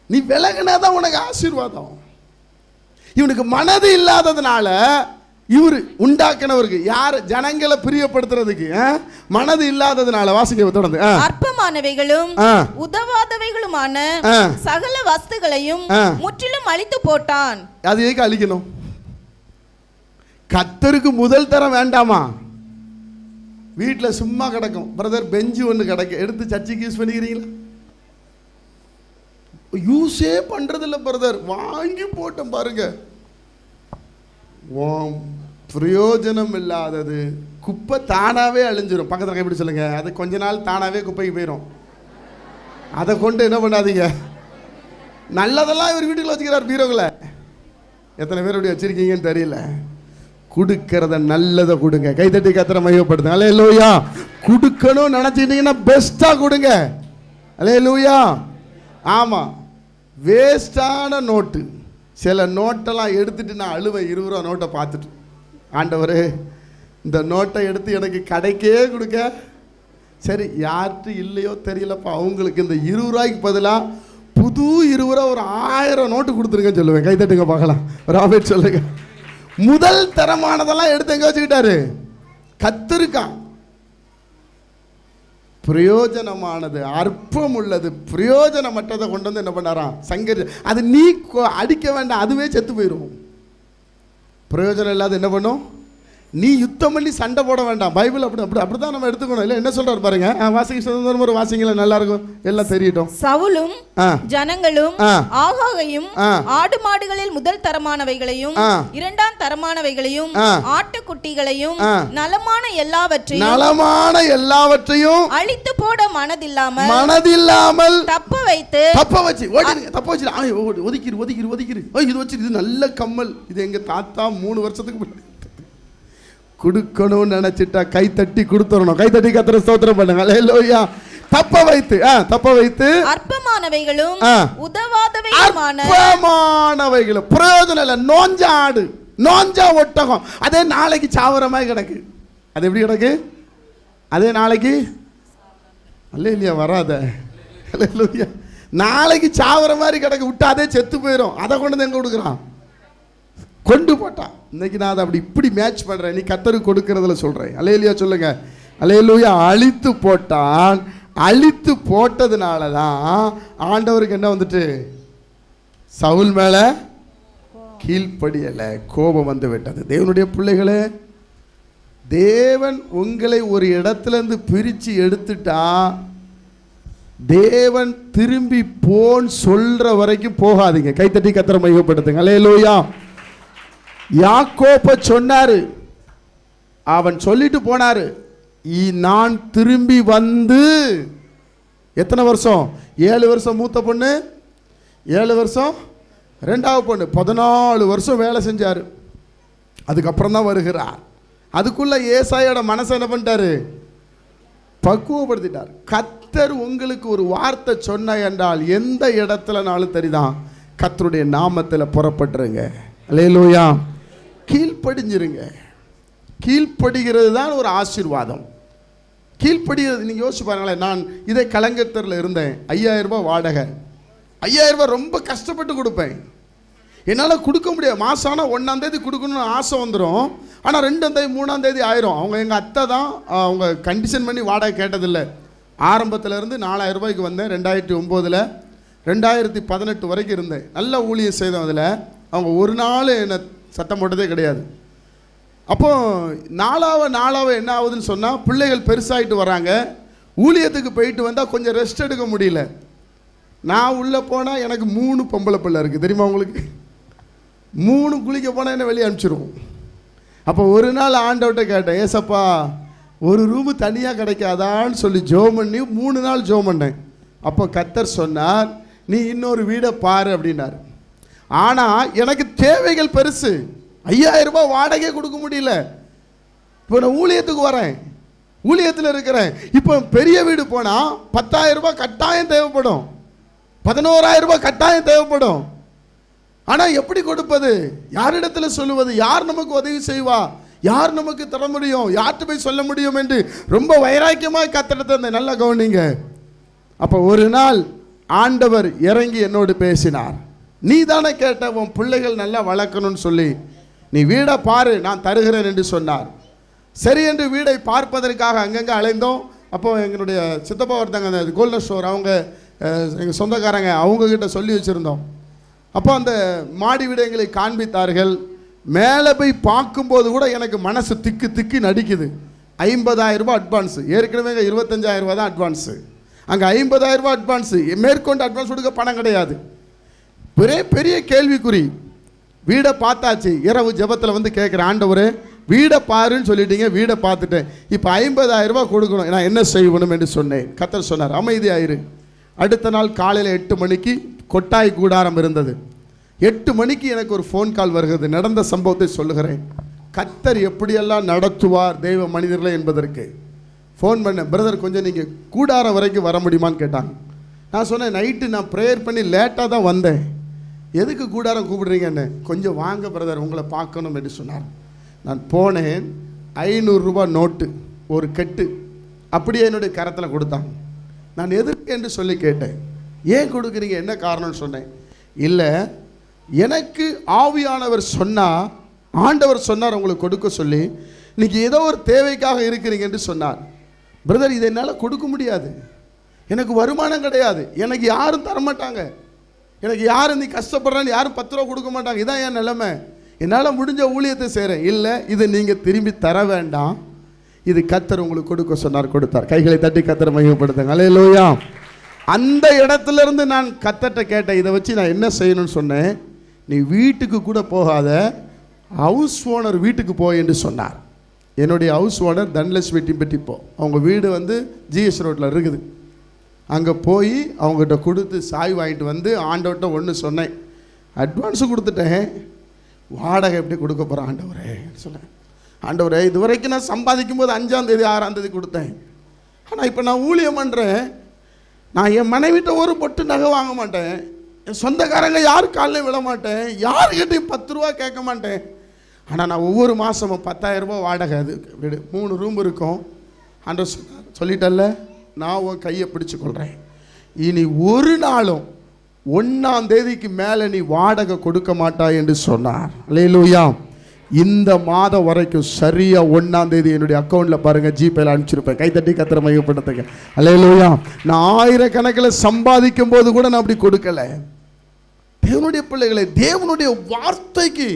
Speaker 1: நீ விலகுனாதான் உனக்கு ஆசீர்வாதம். இவனுக்கு மனது இல்லாததுனால, இவர் உண்டாக்கினவருக்கு யார் ஜனங்களை பிரியப்படுத்துறதுக்கு மனது இல்லாததுனால, வாசிக்க தொடர்ந்து,
Speaker 2: அற்பமானவைகளும் உதவாதவைகளுமான சகல வஸ்துகளையும் முற்றிலும் அழித்து போட்டான்.
Speaker 1: அது எதுக்கு அழிக்கணும்? கர்த்தருக்கு முதல் தரம் வேண்டாமா? வீட்டில் சும்மா கிடக்கும் பிரதர், பெஞ்சு ஒன்று கிடக்கு, எடுத்து சர்ச்சைக்கு யூஸ் பண்ணிக்கிறீங்களா? யூஸே பண்றதில்ல பிரதர், வாங்கி போட்டோம் பாருங்க. பிரயோஜனம் இல்லாதது குப்பை தானாவே அழிஞ்சிடும். பக்கத்தில் எப்படி சொல்லுங்க, அது கொஞ்ச நாள் தானாவே குப்பைக்கு போயிடும். அதை கொண்டு என்ன பண்ணாதீங்க. நல்லதெல்லாம் இவர் வீட்டுக்குள்ள வச்சுக்கிறார் பீரோவில். எத்தனை பேர் இப்படி வச்சிருக்கீங்கன்னு தெரியல. கொடுக்கறத நல்லதை கொடுங்க. கைத்தட்டி கர்த்தரை மகிமைப்படுத்துங்க. அல்லேலூயா. கொடுக்கணும் நினைச்சிட்டீங்கன்னா பெஸ்டா கொடுங்க. அல்லேலூயா. ஆமா, வேஸ்டான நோட்டு, சில நோட்டெல்லாம் எடுத்துட்டு நான் அழுவேன். 20 ரூபா நோட்டை பார்த்துட்டு, ஆண்டவரே இந்த நோட்டை எடுத்து எனக்கு கடைக்கே கொடுக்க. சரி, யார்கிட்ட இல்லையோ தெரியலப்பா, அவங்களுக்கு இந்த 20 ரூபாய்க்கு பதிலாக புது 20 ரூபா ஒரு 1000 நோட்டு கொடுத்துருங்கன்னு சொல்லுவேன். கைத்தட்டுங்க பார்க்கலாம். ராபர்ட் சொல்லுங்க. முதல் தரமானதெல்லாம் எடுத்து எங்க வச்சுக்கிட்டாரு? கத்திருக்கான். பிரயோஜனமானது, அற்பம் உள்ளது, பிரயோஜனமற்றதை கொண்டு வந்து என்ன பண்ணாராம்? சங்கரி. அது நீ அடிக்க வேண்டாம், அதுவே செத்து போயிடும். பிரயோஜனம் இல்லாத என்ன பண்ணும்? நீ யுத்தம் பண்ணி சண்டை போட வேண்டாம். பைபிள் அப்படிதான் நம்ம எடுத்துக்கணும். இல்லை என்ன சொல்றாரு பாருங்க, வாசிக்க சுதந்திரம் ஒரு வாசிங்கள நல்லா இருக்கும், எல்லாம் தெரியட்டும்.
Speaker 2: சவுலும் ஜனங்களும் ஆகாகையும் ஆடு மாடுகளில் முதல் தரமானவைகளையும் இரண்டாம் தரமானவைகளையும் ஆட்டுக்குட்டிகளையும் நலமான எல்லாவற்றையும் அழித்து போட மனதில்லாமல் தப்ப வச்சு ஒதுக்கிரு. இது வச்சு, இது நல்ல கம்மல், இது எங்க தாத்தா 3 வருஷத்துக்கு முன்னாடி கொடுக்கணும்னு நினைச்சிட்டா கை தட்டி கொடுத்துடணும். கை தட்டி கர்த்தரை ஸ்தோத்திரம் பண்ணுங்க. அல்லேலூயா. தப்ப வைத்து அற்பமானவைகளும் உதவாதவைகளும்
Speaker 1: பிரயோஜனம் இல்லை. நோஞ்சா ஆடு, நோஞ்சா ஒட்டகம், அதே நாளைக்கு சாவர மாதிரி கிடக்கு. அது எப்படி கிடக்கு? அதே நாளைக்கு அல்லேலூயா வராத. அல்லேலூயா. நாளைக்கு சாவர மாதிரி கிடக்கு, விட்டு அதே செத்து போயிடும். அதை கொண்டு வந்து எங்க கொடுக்குறான்? கொண்டு போட்டான். இன்னைக்கு நான் அதை அப்படி இப்படி மேட்ச் பண்றேன். நீ கர்த்தருக்கு கொடுக்கறதுல சொல்றேன். அல்லேலூயா சொல்லுங்க. அல்லேலூயா. அழித்து போட்டான். அழித்து போட்டதுனால தான் ஆண்டவருக்கு என்ன வந்துட்டு? சவுல் மேல கீழ்ப்படியல, கோபம் வந்து விட்டது. தேவனுடைய பிள்ளைகளே, தேவன் உங்களை ஒரு இடத்துல இருந்து பிரிச்சு எடுத்துட்டா, தேவன் திரும்பி போன்னு சொல்ற வரைக்கும் போகாதீங்க. கைத்தட்டி கர்த்தரை மகிமைப்படுத்துங்க. அல்லேலூயா. யாக்கோப சொன்னாரு, அவன் சொல்லிட்டு போனாரு, நான் திரும்பி வந்து எத்தனை வருஷம்? 7 வருஷம் மூத்த பொண்ணு, 7 வருஷம் ரெண்டாவது பொண்ணு, 14 வருஷம் வேலை செஞ்சாரு. அதுக்கப்புறம் தான் வருகிறார். அதுக்குள்ள ஏசாயோட மனசை என்ன பண்ணிட்டாரு? பக்குவப்படுத்திட்டார். கர்த்தர் உங்களுக்கு ஒரு வார்த்தை சொன்ன என்றால் எந்த இடத்துலனாலும் தெரிதான்
Speaker 2: கர்த்தருடைய நாமத்தில் புறப்பட்டுருங்க. அல்லேலூயா. கீழ்ப்படிஞ்சிருங்க. கீழ்ப்படுகிறது தான் ஒரு ஆசீர்வாதம். கீழ்ப்படுகிறது. நீங்கள் யோசிச்சு பாருங்களேன். நான் இதே கலங்கத்தரில் இருந்தேன். 5000 ரூபாய் வாடகை. 5000 ரூபாய் ரொம்ப கஷ்டப்பட்டு கொடுப்பேன். என்னால் கொடுக்க முடியாது. மாதம் ஆனால் 1ஆம் தேதி கொடுக்கணும்னு ஆசை வந்துடும். ஆனால் 2ஆம் தேதி 3ஆம் தேதி ஆயிரும். அவங்க எங்கள் அத்தை தான் அவங்க கண்டிஷன் பண்ணி வாடகை கேட்டதில்லை. ஆரம்பத்திலேருந்து 4000 ரூபாய்க்கு வந்தேன். 2009 2018 வரைக்கும் இருந்தேன். நல்ல ஊழியம் செய்தோம். அதில் அவங்க ஒரு நாள் என்னை சத்தம் போட்டதே கிடையாது. அப்போது நாளாக என்ன ஆகுதுன்னு சொன்னால், பிள்ளைகள் பெருசாகிட்டு வராங்க. ஊழியத்துக்கு போயிட்டு வந்தால் கொஞ்சம் ரெஸ்ட் எடுக்க முடியல. நான் உள்ளே போனால் எனக்கு 3 பொம்பளை பிள்ளை இருக்குது. தெரியுமா உங்களுக்கு? 3 குளிக்க போனால் என்ன வெளியே அனுப்பிச்சிருவோம். அப்போ ஒரு நாள் ஆண்டவர்கிட்ட கேட்டேன், ஏசப்பா ஒரு ரூமு தனியாக கிடைக்காதான்னு சொல்லி ஜோம் பண்ணி 3 நாள் ஜோம் பண்ணேன். அப்போ கர்த்தர் சொன்னார், நீ இன்னொரு வீடை பாரு அப்படின்னார். ஆனால் எனக்கு தேவைகள் பெருசு. 5000 ரூபாய் வாடகை கொடுக்க முடியல. இப்போ நான் ஊழியத்துக்கு வரேன், ஊழியத்தில் இருக்கிறேன். இப்போ பெரிய வீடு போனால் 10,000 ரூபாய் கட்டாயம் தேவைப்படும், 11,000 ரூபாய் கட்டாயம் தேவைப்படும். ஆனால் எப்படி கொடுப்பது? யாரிடத்தில் சொல்லுவது? யார் நமக்கு உதவி செய்வா? யார் நமக்கு தர முடியும்? யார்கிட்ட போய் சொல்ல முடியும் என்று ரொம்ப வைராக்கியமாக கத்தெடுத்த நல்ல கவனிங்க. அப்போ ஒரு நாள் ஆண்டவர் இறங்கி என்னோடு பேசினார். நீ தானே கேட்ட உன் பிள்ளைகள் நல்லா வளர்க்கணும்னு சொல்லி, நீ வீடை பாரு, நான் தருகிறேன் என்று சொன்னார். சரி என்று வீடை பார்ப்பதற்காக அங்கங்கே அலைந்தோம். அப்போ எங்களுடைய சித்தப்பா ஒருத்தங்க அந்த கோல்டன் ஸ்டோர், அவங்க எங்கள் சொந்தக்காரங்க, அவங்கக்கிட்ட சொல்லி வச்சுருந்தோம். அப்போ அந்த மாடி வீடு எங்களை காண்பித்தார்கள். மேலே போய் பார்க்கும்போது கூட எனக்கு மனசு திக்கு நடிக்குது. 50,000 ரூபாய் அட்வான்ஸு. ஏற்கனவே 25,000 ரூபா தான் அட்வான்ஸு. அங்கே 50,000 ரூபாய் அட்வான்ஸு. மேற்கொண்டு அட்வான்ஸ் கொடுக்க பணம் கிடையாது. பெரிய கேள்விக்குறி. வீடை பார்த்தாச்சு. இரவு ஜெபத்தில் வந்து கேட்குறேன், ஆண்டவரே வீடை பாருன்னு சொல்லிட்டீங்க, வீடை பார்த்துட்டேன், இப்போ 50,000 ரூபாய் கொடுக்கணும், நான் என்ன செய்யணும் என்று சொன்னேன். கர்த்தர் சொன்னார், அமைதியாயிரு. அடுத்த நாள் காலையில் 8 மணிக்கு கொட்டாய் கூடாரம் இருந்தது. 8 மணிக்கு எனக்கு ஒரு ஃபோன் கால் வருகிறது. நடந்த சம்பவத்தை சொல்லுகிறேன். கர்த்தர் எப்படியெல்லாம் நடத்துவார் தெய்வ மனிதர்களே என்பதற்கு ஃபோன் பண்ணேன். பிரதர் கொஞ்சம் நீங்கள் கூடாரம் வரைக்கும் வர முடியுமான்னு கேட்டாங்க. நான் சொன்னேன், நைட்டு நான் ப்ரேயர் பண்ணி லேட்டாக தான் வந்தேன், எதுக்கு கூடாரம் கூப்பிடுறீங்கன்னு. கொஞ்சம் வாங்க பிரதர், உங்களை பார்க்கணும் என்று சொன்னார். நான் போனேன். 500 ரூபாய் நோட்டு ஒரு கெட்டு அப்படியே என்னுடைய கரத்தில் கொடுத்தாங்க. நான் எதற்கு என்று சொல்லி கேட்டேன். ஏன் கொடுக்குறீங்க, என்ன காரணம்னு சொன்னேன். இல்லை, எனக்கு ஆவியானவர் சொன்னால், ஆண்டவர் சொன்னார் உங்களுக்கு கொடுக்க சொல்லி, இன்றைக்கி ஏதோ ஒரு தேவைக்காக இருக்கிறீங்க என்று சொன்னார். பிரதர் இதை என்னால் கொடுக்க முடியாது, எனக்கு வருமானம் கிடையாது, எனக்கு யாரும் தரமாட்டாங்க, எனக்கு யாரும் நீ கஷ்டப்படுறான்னு யாரும் 10 ரூபா கொடுக்க மாட்டாங்க, இதான் என் நிலைமை, என்னால் முடிஞ்ச ஊழியத்தை செய்கிறேன். இல்லை, இது நீங்கள் திரும்பி தர வேண்டாம், இது கர்த்தர் உங்களுக்கு கொடுக்க சொன்னார், கொடுத்தார். கைகளை தட்டி கர்த்தரை மகிமைப்படுத்துங்க. அல்லேலூயா. அந்த இடத்துல இருந்து நான் கர்த்தர்ட்ட கேட்டேன், இதை வச்சு நான் என்ன செய்யணும்னு சொன்னேன். நீ வீட்டுக்கு கூட போகாத, ஹவுஸ் ஓனர் வீட்டுக்கு போய் என்று சொன்னார். என்னுடைய ஹவுஸ் ஓனர் தனலட்சுமி டிம்பெட்டிப்போ, அவங்க வீடு வந்து ஜிஎஸ் ரோட்டில் இருக்குது. அங்கே போய் அவங்ககிட்ட கொடுத்து சாய் வாங்கிட்டு வந்து ஆண்டவர்கிட்ட ஒன்று சொன்னேன், அட்வான்ஸு கொடுத்துட்டேன், வாடகை எப்படி கொடுக்க போகிறேன் ஆண்டவரே சொன்னேன். ஆண்டவரே இது வரைக்கும் நான் சம்பாதிக்கும் போது 5ஆம் தேதி 6ஆம் தேதி கொடுத்தேன், ஆனால் இப்போ நான் ஊழியம் பண்ணுறேன், நான் என் மனைவிட்ட ஒரு பொட்டு நகை வாங்க மாட்டேன், என் சொந்தக்காரங்க யார் காலையில் விட மாட்டேன், யாருக்கிட்டையும் 10 ரூபா கேட்க மாட்டேன், ஆனால் நான் ஒவ்வொரு மாதமும் 10,000 ரூபா வாடகை, அது வீடு 3 ரூம் இருக்கும். ஆண்டவர் சொல்லிட்டல்ல, நான் உன் கையை பிடிச்சு கொள்கிறேன், இனி ஒரு நாளும் 1ஆம் தேதிக்கு மேலே நீ வாடகை கொடுக்க மாட்டாய் என்று சொன்னார். அல்லேலூயா. இந்த மாதம் வரைக்கும் சரியா 1ஆம் தேதி என்னுடைய அக்கௌண்ட்டில் பாருங்கள், ஜிபேல அனுப்பிச்சிருப்பேன். கைத்தட்டி கர்த்தரை மகிமைப்படுத்துங்க. அல்லேலூயா. நான் 1000 கணக்கில் சம்பாதிக்கும் போது கூட நான் அப்படி கொடுக்கல. தேவனுடைய பிள்ளைகளை, தேவனுடைய வார்த்தைக்கு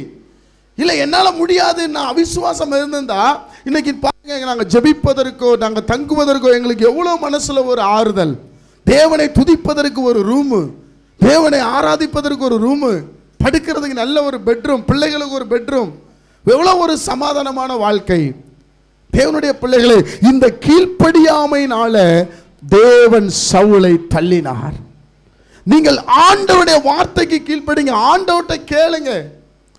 Speaker 2: இல்லை என்னால் முடியாது, நான் அவிசுவாசம் இருந்திருந்தா இன்னைக்கு பாருங்க, நாங்கள் ஜெபிப்பதற்கோ நாங்கள் தங்குவதற்கோ எங்களுக்கு எவ்வளோ மனசில் ஒரு ஆறுதல், தேவனை துதிப்பதற்கு ஒரு ரூமு, தேவனை ஆராதிப்பதற்கு ஒரு ரூமு, படுக்கிறதுக்கு நல்ல ஒரு பெட்ரூம், பிள்ளைகளுக்கு ஒரு பெட்ரூம், எவ்வளோ ஒரு சமாதானமான வாழ்க்கை. தேவனுடைய பிள்ளைகளை, இந்த கீழ்ப்படியாமையினால தேவன் சவுலை தள்ளினார். நீங்கள் ஆண்டவருடைய வார்த்தைக்கு கீழ்ப்படிங்க, ஆண்டவர்கிட்ட கேளுங்க,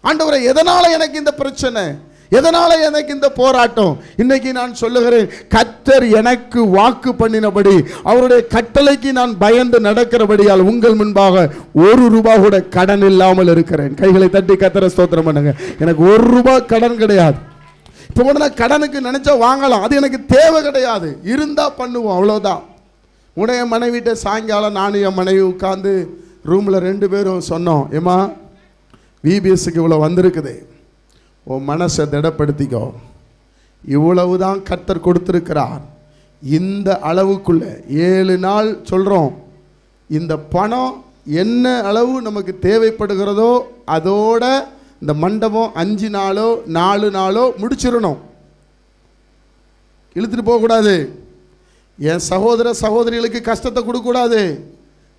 Speaker 2: ஆண்டவரே எதனால எனக்கு இந்த பிரச்சனை, எதனால எனக்கு இந்த போராட்டம்? இன்னைக்கு நான் சொல்லுகிறேன், கர்த்தர் எனக்கு வாக்கு பண்ணினபடி, அவருடைய கட்டளைக்கு நான் பயந்து நடக்கிறபடியால் உங்கள் முன்பாக ₹1 கூட கடன் இல்லாமல் இருக்கிறேன். கைகளை தட்டி கர்த்தரை ஸ்தோத்திரம் பண்ணுங்க. எனக்கு ₹1 கடன் கிடையாது. இப்போ கூட நான் கடனுக்கு நினைச்சா வாங்கலாம், அது எனக்கு தேவை கிடையாது. இருந்தா பண்ணுவோம், அவ்வளோதான். உடைய மனைவிட்ட சாயங்காலம் நானும் என் மனைவி உட்காந்து ரூமில் 2 பேரும் சொன்னோம், ஏமா விபிஎஸ்க்கு இவ்வளோ வந்திருக்குது, உன் மனசை திடப்படுத்திக்கோ. இவ்வளவுதான் கர்த்தர் கொடுத்துருக்கிறார். இந்த அளவுக்குள்ள 7 நாள் சொல்கிறோம். இந்த பணம் என்ன அளவு நமக்கு தேவைப்படுகிறதோ அதோட இந்த மண்டபம் 5 நாளோ 4 நாளோ முடிச்சிடணும். இழுத்துட்டு போகக்கூடாது. என் சகோதர சகோதரிகளுக்கு கஷ்டத்தை கொடுக்கக்கூடாது.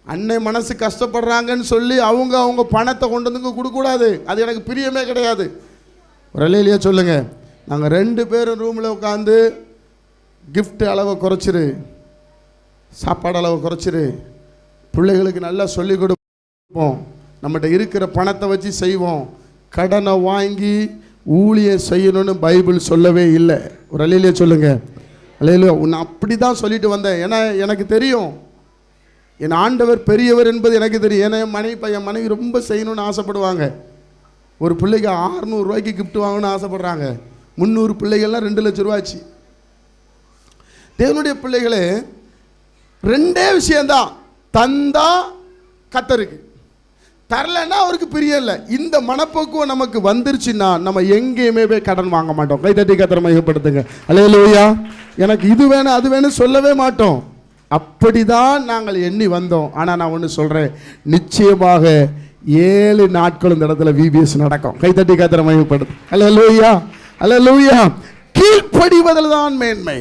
Speaker 2: அன்னை மனசு கஷ்டப்படுறாங்கன்னு சொல்லி அவங்க பணத்தை கொண்டு வந்து கொடுக்கக்கூடாது. அது எனக்கு பிரியமே கிடையாது. ஒரு அல்லேலூயா சொல்லுங்க. நாங்கள் 2 பேரும் ரூமில் உட்காந்து கிஃப்ட் அளவை குறைச்சிரு, சாப்பாடு அளவை குறைச்சிரு, பிள்ளைகளுக்கு நல்லா சொல்லிக் கொடுப்போம், நம்மகிட்ட இருக்கிற பணத்தை வச்சு செய்வோம், கடனை வாங்கி ஊழியம் செய்யணும்னு பைபிள் சொல்லவே இல்லை. ஒரு அல்லேலூயா சொல்லுங்க. அல்லேலூயா. உன்னை அப்படி தான் சொல்லிட்டு வந்தேன். ஏன்னா எனக்கு தெரியும் என் ஆண்டவர் பெரியவர் என்பது எனக்கு தெரியும். ஏன்னா என் மனைவி ரொம்ப செய்யணும்னு ஆசைப்படுவாங்க. ஒரு பிள்ளைக்கு ₹600 கிஃப்ட் வாங்கணும்னு ஆசைப்படுறாங்க. 300 பிள்ளைகள்லாம் ₹2,00,000 தேவனுடைய பிள்ளைகளே 2 விஷயம்தான். தந்தா கர்த்தருக்கு, தரலன்னா அவருக்கு பிரியம் இல்லை. இந்த மனப்போக்குவம் நமக்கு வந்துருச்சுன்னா நம்ம எங்கேயுமே போய் கடன் வாங்க மாட்டோம். கைதட்டி கர்த்தரை மகிமைப்படுத்துங்க. அல்லேலூயா. எனக்கு இது வேணும் அது வேணும் சொல்லவே மாட்டோம். அப்படிதான் நாங்கள் எண்ணி வந்தோம். ஆனால் நான் ஒன்று சொல்கிறேன், நிச்சயமாக 7 நாட்கள் இந்த இடத்துல விபிஎஸ் நடக்கும். கைதட்டி கர்த்தரை மகிமைப்படுத்து. அல்லேலூயா, அல்லேலூயா. கீழ்ப்படிவதில் தான் மேன்மை.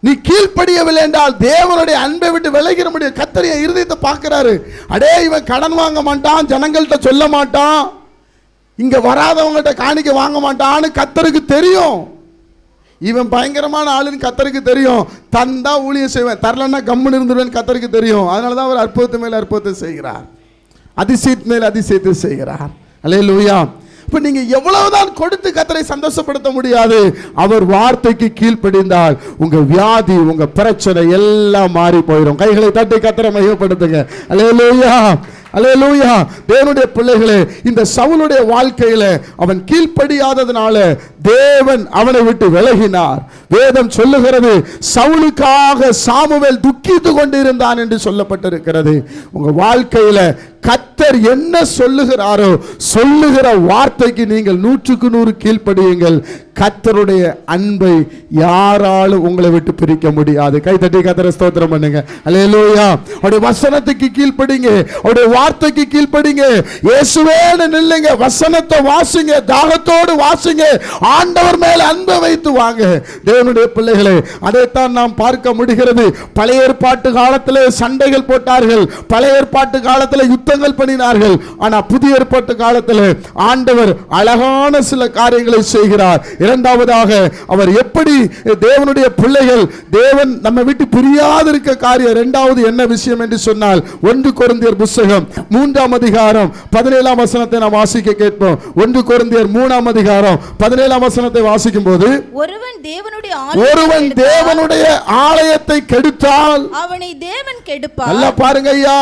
Speaker 2: நீ கீழ்ப்படியவில்லை என்றால் தேவனுடைய அன்பை விட்டு விலகிற முடியும். கர்த்தர் என் இருதயத்தை பார்க்கிறாரு. அடே இவன் கடன் வாங்க மாட்டான், ஜனங்கள்கிட்ட சொல்ல மாட்டான், இங்க வராதவங்கள்ட்ட காணிக்க வாங்க மாட்டான்னு கர்த்தருக்கு தெரியும். இவன் பயங்கரமான ஆளுன்னு கர்த்தருக்கு தெரியும். தந்தா ஊழியம் செய்வேன், தரலன்னா கம்முன்னு இருந்துருவேன் கர்த்தருக்கு தெரியும். அதனால தான் அவர் அற்புதத்து மேல் அற்புதத்தை செய்கிறார், அதிசயத்து மேல் அதிசயத்தை செய்கிறார். அல்லேலூயா. இப்போ நீங்க எவ்வளவுதான் கொடுத்து கர்த்தரை சந்தோஷப்படுத்த முடியாது. அவர் வார்த்தைக்கு கீழ்ப்படிந்தால் உங்க வியாதி, உங்க பிரச்சனை எல்லாம் மாறி போயிடும். கைகளை தட்டி கர்த்தரை மகிமைப்படுத்துங்க. அல்லேலூயா, அல்லேலூயா. தேவனுடைய பிள்ளைகளே, இந்த சவுலுடைய வாழ்க்கையில அவன் கீழ்ப்படியாததனால தேவன் அவனை விட்டு விலகினார். வேதம் சொல்லுகிறது, சவுலுக்காக சாமுவேல் துக்கித்து கொண்டிருந்தான் என்று சொல்லப்பட்டிருக்கிறது. உங்க வாழ்க்கையில கர்த்தர் என்ன சொல்லுகிறாரோ சொல்லுகிற வார்த்தைக்கு நீங்கள் 100க்கு 100 கீழ்ப்படியுங்கள். கர்த்தருடைய அன்பை யாராலும் உங்களை விட்டு பிரிக்க முடியாது. கைதட்டி கர்த்தரை ஸ்தோத்திரம் பண்ணுங்க. அல்லேலூயா. அவருடைய வசனத்துக்கு கீழ்ப்படிங்க, அவருடைய வார்த்தைக்கு கீழ்ப்படிங்க. இயேசுவேன்னு நில்லுங்க, வசனத்தை வாசிங்க, தாகத்தோடு வாசிங்க, ஆண்டவர் மேல அன்பை வைத்து வாங்க. தேவனுடைய பிள்ளைகளே, அதைத்தான் நாம் பார்க்க முடிகிறது. பழைய ஏற்பாட்டு காலத்திலே சண்டைகள் போட்டார்கள், பழைய ஏற்பாட்டு காலத்தில் யுத்தங்கள் பண்ணினார்கள். ஆனா புதிய ஏற்பாட்டு காலத்தில் ஆண்டவர் அழகான சில காரியங்களை செய்கிறார். இரண்டாவதாக அவர் எப்படி தேவனுடைய பிள்ளைகள், தேவன் நம்ம விட்டு பிரியாது இருக்க காரியம். இரண்டாவது என்ன விஷயம் என்று சொன்னால், 1 கொரிந்தியர் புத்தகம் 3ஆம் அதிகாரம் 17ஆம் வசனத்தை நாம் வாசிக்க கேட்போம். 1 கொரிந்தியர் 3ஆம் அதிகாரம் 17ஆம் வசனத்தை வாசிக்கும் போது, ஒருவன் தேவனுடைய ஆலயத்தை கெடுத்தால் அவனை தேவன் கெடுப்பார். நல்லா பாருங்க ஐயா,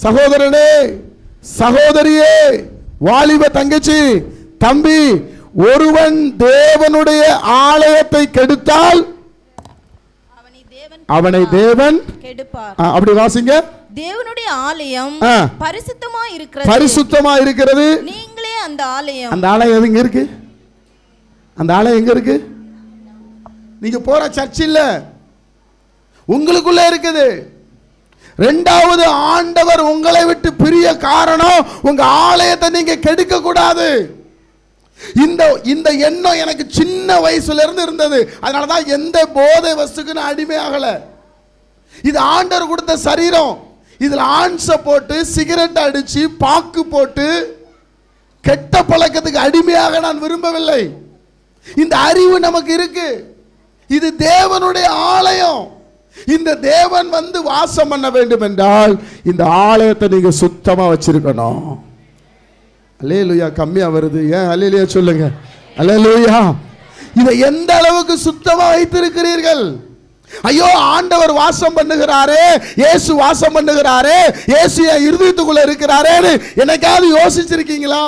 Speaker 2: சகோதரனே, சகோதரியே, வாலிப தங்கச்சி, தம்பி, ஒருவன் தேவனுடைய ஆலயத்தை கெடுத்தால் அவனை தேவன் கெடுப்பார். அப்படி வாசிங்க. தேவனுடைய ஆலயம் பரிசுத்தமா இருக்கிறது, நீங்களே அந்த ஆலயம். அந்த ஆலயம் எங்க இருக்கு? அந்த ஆலயம் எங்க இருக்கு? நீங்க போற சர்ச் இல்ல, உங்களுக்குள்ள இருக்குது. இரண்டாவது, ஆண்டவர் உங்களை விட்டு பிரிய காரணம் உங்க ஆலயத்தை நீங்க கெடுக்க கூடாது. இந்த எண்ணம் எனக்கு சின்ன வயசுல இருந்து இருந்தது. அதனாலதான் எந்த போதை வஸ்துக்கு நான் அடிமையாகல. இது ஆண்டவர் கொடுத்த சரீரம். இதுல ஆன்ஸ போட்டு, சிகரெட் அடிச்சு, பாக்கு போட்டு கெட்ட பழக்கத்துக்கு அடிமையாக நான் விரும்பவில்லை. இந்த அறிவு நமக்கு இருக்கு. இது தேவனுடைய ஆலயம். இந்த தேவன் வந்து வாசம் பண்ண வேண்டும் என்றால் இந்த ஆலயத்தை நீங்க சுத்தமா வச்சிருக்கணும். அல்லேலூயா. கம்மியா வருது, ஏன் அல்லேலூயா சொல்லுங்க. அல்லேலூயா. இதை எந்த அளவுக்கு சுத்தமா வைத்திருக்கிறீர்கள்? ஐயோ, ஆண்டவர் வாசம் பண்ணுகிறாரே, இயேசு வாசம் பண்ணுகிறாரே, இயேசு என் இருதயத்துக்குள்ள இருக்கிறாரேன்னு என்னைக்காவது யோசிச்சிருக்கீங்களா?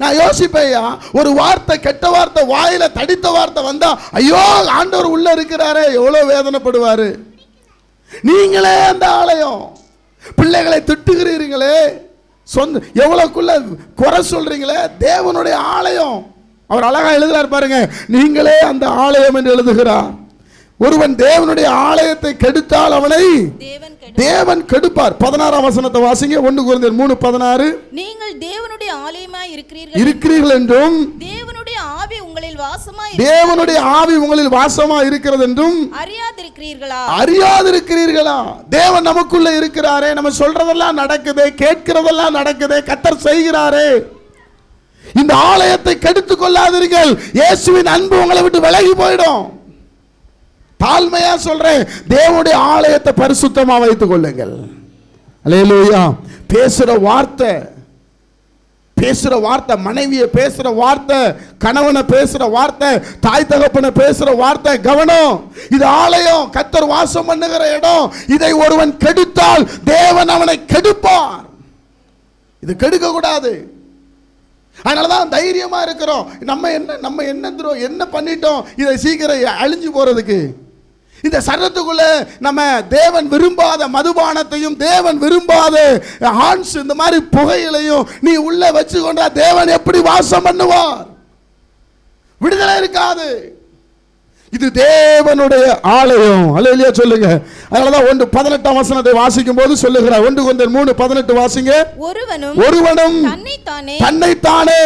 Speaker 2: நான் யோசிப்பேயா, ஒரு வார்த்தை, கெட்ட வார்த்தை, வாயில தடித்த வார்த்தை வந்தா, ஐயோ ஆண்டவர் உள்ள இருக்கிறாரே, எவ்வளவு வேதனைப்படுவாரு. நீங்களே அந்த ஆலயம், பிள்ளைகளை திட்டுகிறீர்களே, சொந்த எவ்வளவுக்குள்ள குறை சொல்றீங்களே, தேவனுடைய ஆலயம். அவர் அழகா எழுதுறார் பாருங்க, நீங்களே அந்த ஆலயம் என்று எழுதுகிறார். ஒருவன் தேவனுடைய ஆலயத்தை கெடுத்தால் அவனை தேவன் கெடுப்பார். 16ஆம் வசனத்தை வாசிங்க. 1 கொரிந்தியர் 3:16.
Speaker 3: நீங்கள் தேவனுடைய ஆலயமாய் இருக்கிறீர்கள்
Speaker 2: என்றும்
Speaker 3: தேவனுடைய ஆவி உங்களில்
Speaker 2: வாசமாய் இருக்கிறது என்றும் அறியாதிருக்கிறீர்களா? தேவன் நமக்குள்ள இருக்கிறாரே, நம்ம சொல்றதெல்லாம் நடக்குதே, கேட்கிறதெல்லாம் நடக்குதே, கர்த்தர் செய்கிறாரே. இந்த ஆலயத்தை கெடுத்துக் கொள்ளாதீர்கள். இயேசுவின் அன்பு உங்களை விட்டு விலகி போயிடும். தாழ்மையா சொல்றேன், தேவனுடைய ஆலயத்தை பரிசுத்தமா வைத்துக் கொள்ளுங்கள். அல்லேலூயா. பேசுற வார்த்தை, மனைவியை பேசுற வார்த்தை, கணவனை பேசுற வார்த்தை, தாய் தகப்பனை பேசுற வார்த்தை, கவனம். இது ஆலயம், கர்த்தர் வாசம் பண்ணுகிற இடம். இதை ஒருவன் கெடுத்தால் தேவன் அவனை கெடுப்பார். இது கெடுக்க கூடாது. அதனாலதான் தைரியமா இருக்கிறோம். நம்ம என்ன பண்ணிட்டோம், இதை சீக்கிரம் அழிஞ்சு போறதுக்கு. இந்த சரத்துக்குள்ள நம்ம தேவன் விரும்பாத மதுபானத்தையும், தேவன் விரும்பாத ஹான்ஸ், இந்த மாதிரி புகையிலையும் நீ உள்ள வச்சு கொண்டா தேவன் எப்படி வாசம் பண்ணுவார்? விடுதலை இருக்காது. இது தேவனுடைய ஆலயம். அல்லேலூயா சொல்லுங்க. அதனாலதான் 1:18 வசனத்தை வாசிக்கும் போது சொல்லுகிறார். 1 கொரிந்தியர் 3:18 வாசிங்க. ஒருவனும் தன்னைத்தானே